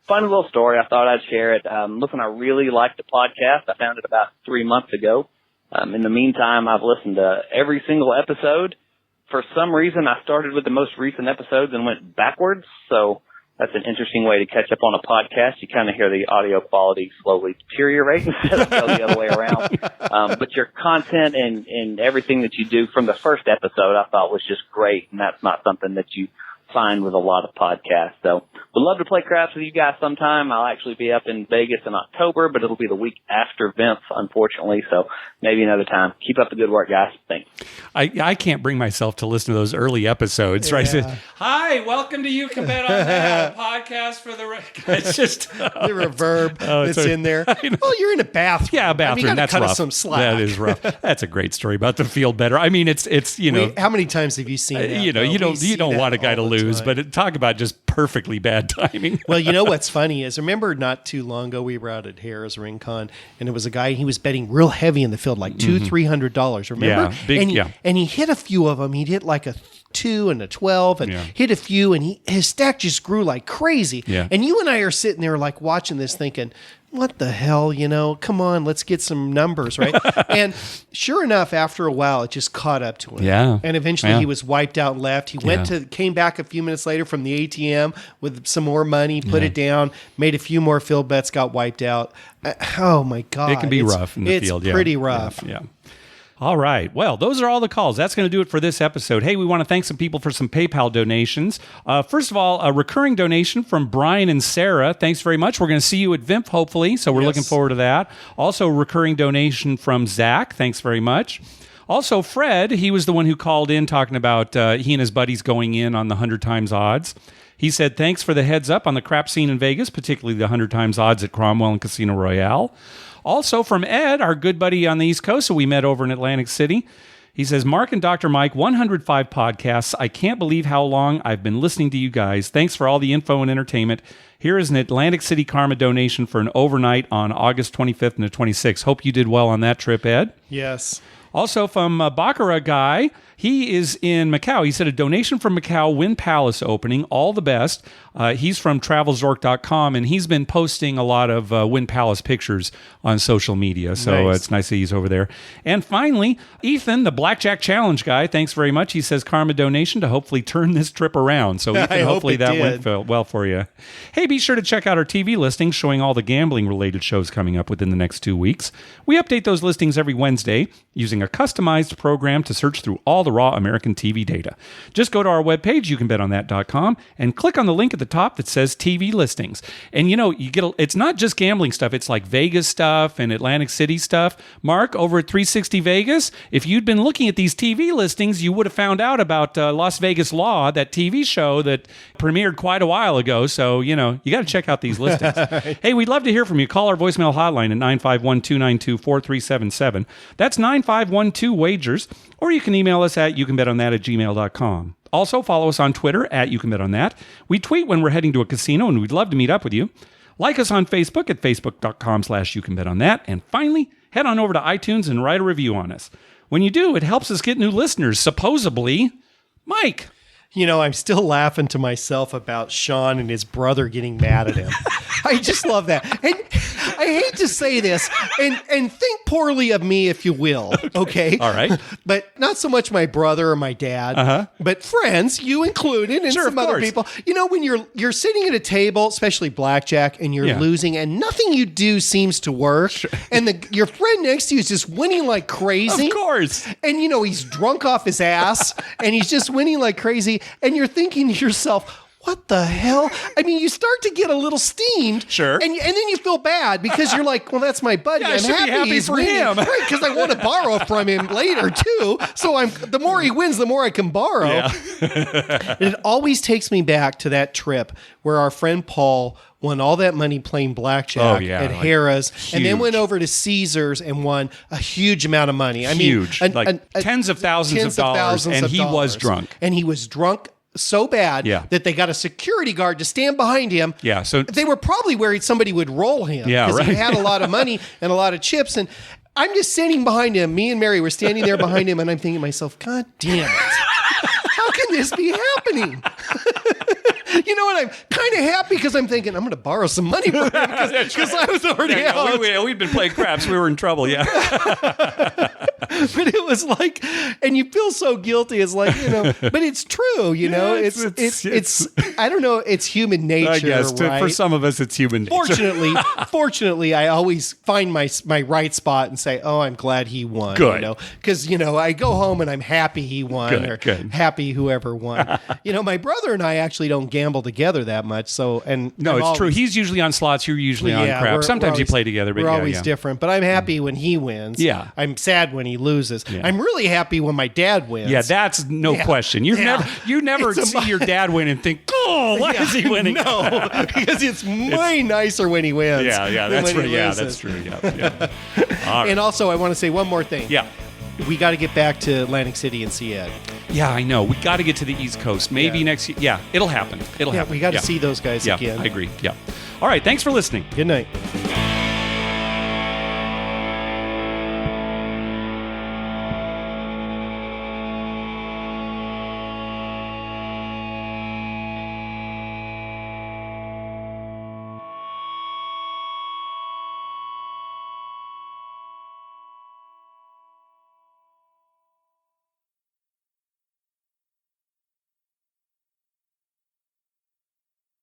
Funny little story. I thought I'd share it. Listen, I really liked the podcast. I found it about 3 months ago. In the meantime, I've listened to every single episode. For some reason, I started with the most recent episodes and went backwards, so that's an interesting way to catch up on a podcast. You kind of hear the audio quality slowly deteriorate instead of go the other way around. But your content and everything that you do from the first episode I thought was just great, and that's not something that you find with a lot of podcasts. So would love to play craps with you guys sometime. I'll actually be up in Vegas in October, but it'll be the week after VIMF, unfortunately. So maybe another time. Keep up the good work, guys. Thanks. I can't bring myself to listen to those early episodes. Yeah. Right? Says, hi, welcome to You Can Bet on That podcast for the. It's just the reverb that's in there. Well, you're in a bathroom. Yeah, a bathroom. I mean, that's cut rough. us some slack. That is rough. That's a great story about the field better. I mean, it's you know. How many times have you seen that? You don't want a guy to lose, but talk about just perfectly bad timing. Well, you know what's funny is, remember not too long ago we were out at Harris Rincon, and there was a guy, he was betting real heavy in the field, like $200-$300. Remember? Yeah, and he hit a few of them. He'd hit like a 2 and a 12 and hit a few, and his stack just grew like crazy. Yeah. And you and I are sitting there like watching this thinking, what the hell, come on, let's get some numbers, right? And sure enough, after a while, it just caught up to him. Yeah. And eventually he was wiped out and left. He came back a few minutes later from the ATM with some more money, put it down, made a few more field bets, got wiped out. Oh my God. It can be rough in the field. It's pretty rough. Yeah. All right. Well, those are all the calls. That's going to do it for this episode. Hey, we want to thank some people for some PayPal donations. First of all, a recurring donation from Brian and Sarah. Thanks very much. We're going to see you at VIMF, hopefully, so we're looking forward to that. Also, a recurring donation from Zach. Thanks very much. Also, Fred, he was the one who called in talking about he and his buddies going in on the 100 times odds. He said, thanks for the heads up on the crap scene in Vegas, particularly the 100 times odds at Cromwell and Casino Royale. Also from Ed, our good buddy on the East Coast, who we met over in Atlantic City. He says, Mark and Dr. Mike, 105 podcasts. I can't believe how long I've been listening to you guys. Thanks for all the info and entertainment. Here is an Atlantic City Karma donation for an overnight on August 25th and the 26th. Hope you did well on that trip, Ed. Yes. Also from Baccarat Guy, he is in Macau. He said a donation from Macau Wynn Palace opening. All the best. He's from travelzork.com, and he's been posting a lot of Wynn Palace pictures on social media. So it's nice that he's over there. And finally, Ethan, the Blackjack Challenge guy, thanks very much. He says karma donation to hopefully turn this trip around. So Ethan, hopefully that went well for you. Hey, be sure to check out our TV listings showing all the gambling-related shows coming up within the next 2 weeks. We update those listings every Wednesday using a customized program to search through all the raw American TV data. Just go to our webpage, youcanbetonthat.com, and click on the link at the top that says TV listings. And you get it's not just gambling stuff, it's like Vegas stuff and Atlantic City stuff. Mark, over at 360 Vegas, if you'd been looking at these TV listings, you would have found out about Las Vegas Law, that TV show that premiered quite a while ago. So, you got to check out these listings. Hey, we'd love to hear from you. Call our voicemail hotline at 951-292-4377. That's 9512-WAGERS. Or you can email us at youcanbetonthat@gmail.com. Also, follow us on Twitter at YouCanBetOnThat. We tweet when we're heading to a casino, and we'd love to meet up with you. Like us on Facebook at facebook.com/YouCanBetOnThat. And finally, head on over to iTunes and write a review on us. when you do, it helps us get new listeners, supposedly. Mike. You know, I'm still laughing to myself about Sean and his brother getting mad at him. I just love that. And I hate to say this, and think poorly of me if you will, okay? All right. But not so much my brother or my dad, but friends, you included, and Sure, some of other course. people. You know, when you're sitting at a table, especially blackjack, and you're losing, and nothing you do seems to work, and your friend next to you is just winning like crazy. Of course. And, you know, he's drunk off his ass, and he's just winning like crazy, and you're thinking to yourself, what the hell? I mean, you start to get a little steamed. Sure. And then you feel bad because you're like, well, that's my buddy. Yeah, I I'm should be happy he's for winning. him. Right, because I want to borrow from him later, too. So the more he wins, the more I can borrow. Yeah. And it always takes me back to that trip where our friend Paul won all that money playing blackjack at Harrah's, and then went over to Caesars and won a huge amount of money. I mean, tens of thousands of dollars, and he was drunk. And he was drunk so bad Yeah. that they got a security guard to stand behind him. Yeah, so they were probably worried somebody would roll him. Yeah, because he right. had a lot of money and a lot of chips. And I'm just standing behind him. Me and Mary were standing there behind him, and I'm thinking to myself, God damn it. How can this be happening? You know what? I'm kind of happy because I'm thinking I'm going to borrow some money from him because I was already out. We've been playing craps. We were in trouble, yeah. But it was like, and you feel so guilty. It's like, you know, but it's true, you know. It's I don't know. It's human nature. I guess right? for some of us, it's human nature. Fortunately, I always find my right spot and say, "Oh, I'm glad he won." Good. You know, because I go home and I'm happy he won, happy whoever won. You know, my brother and I actually don't gamble together that much. So, no, it's true. He's usually on slots. You're usually on craps. Sometimes you play together, but we're always different. But I'm happy when he wins. Yeah. I'm sad when he loses. Yeah. I'm really happy when my dad wins. Yeah, that's no question. You never see your dad win and think, oh, why is he winning? No, because it's way nicer when he wins. Yeah, that's right. Yeah, that's true. Yeah. All right. And also, I want to say one more thing. Yeah. We got to get back to Atlantic City and see Ed. Yeah, I know. We got to get to the East Coast. Maybe next year. Yeah, it'll happen. It'll happen. We got to see those guys again. I agree. Yeah. All right. Thanks for listening. Good night.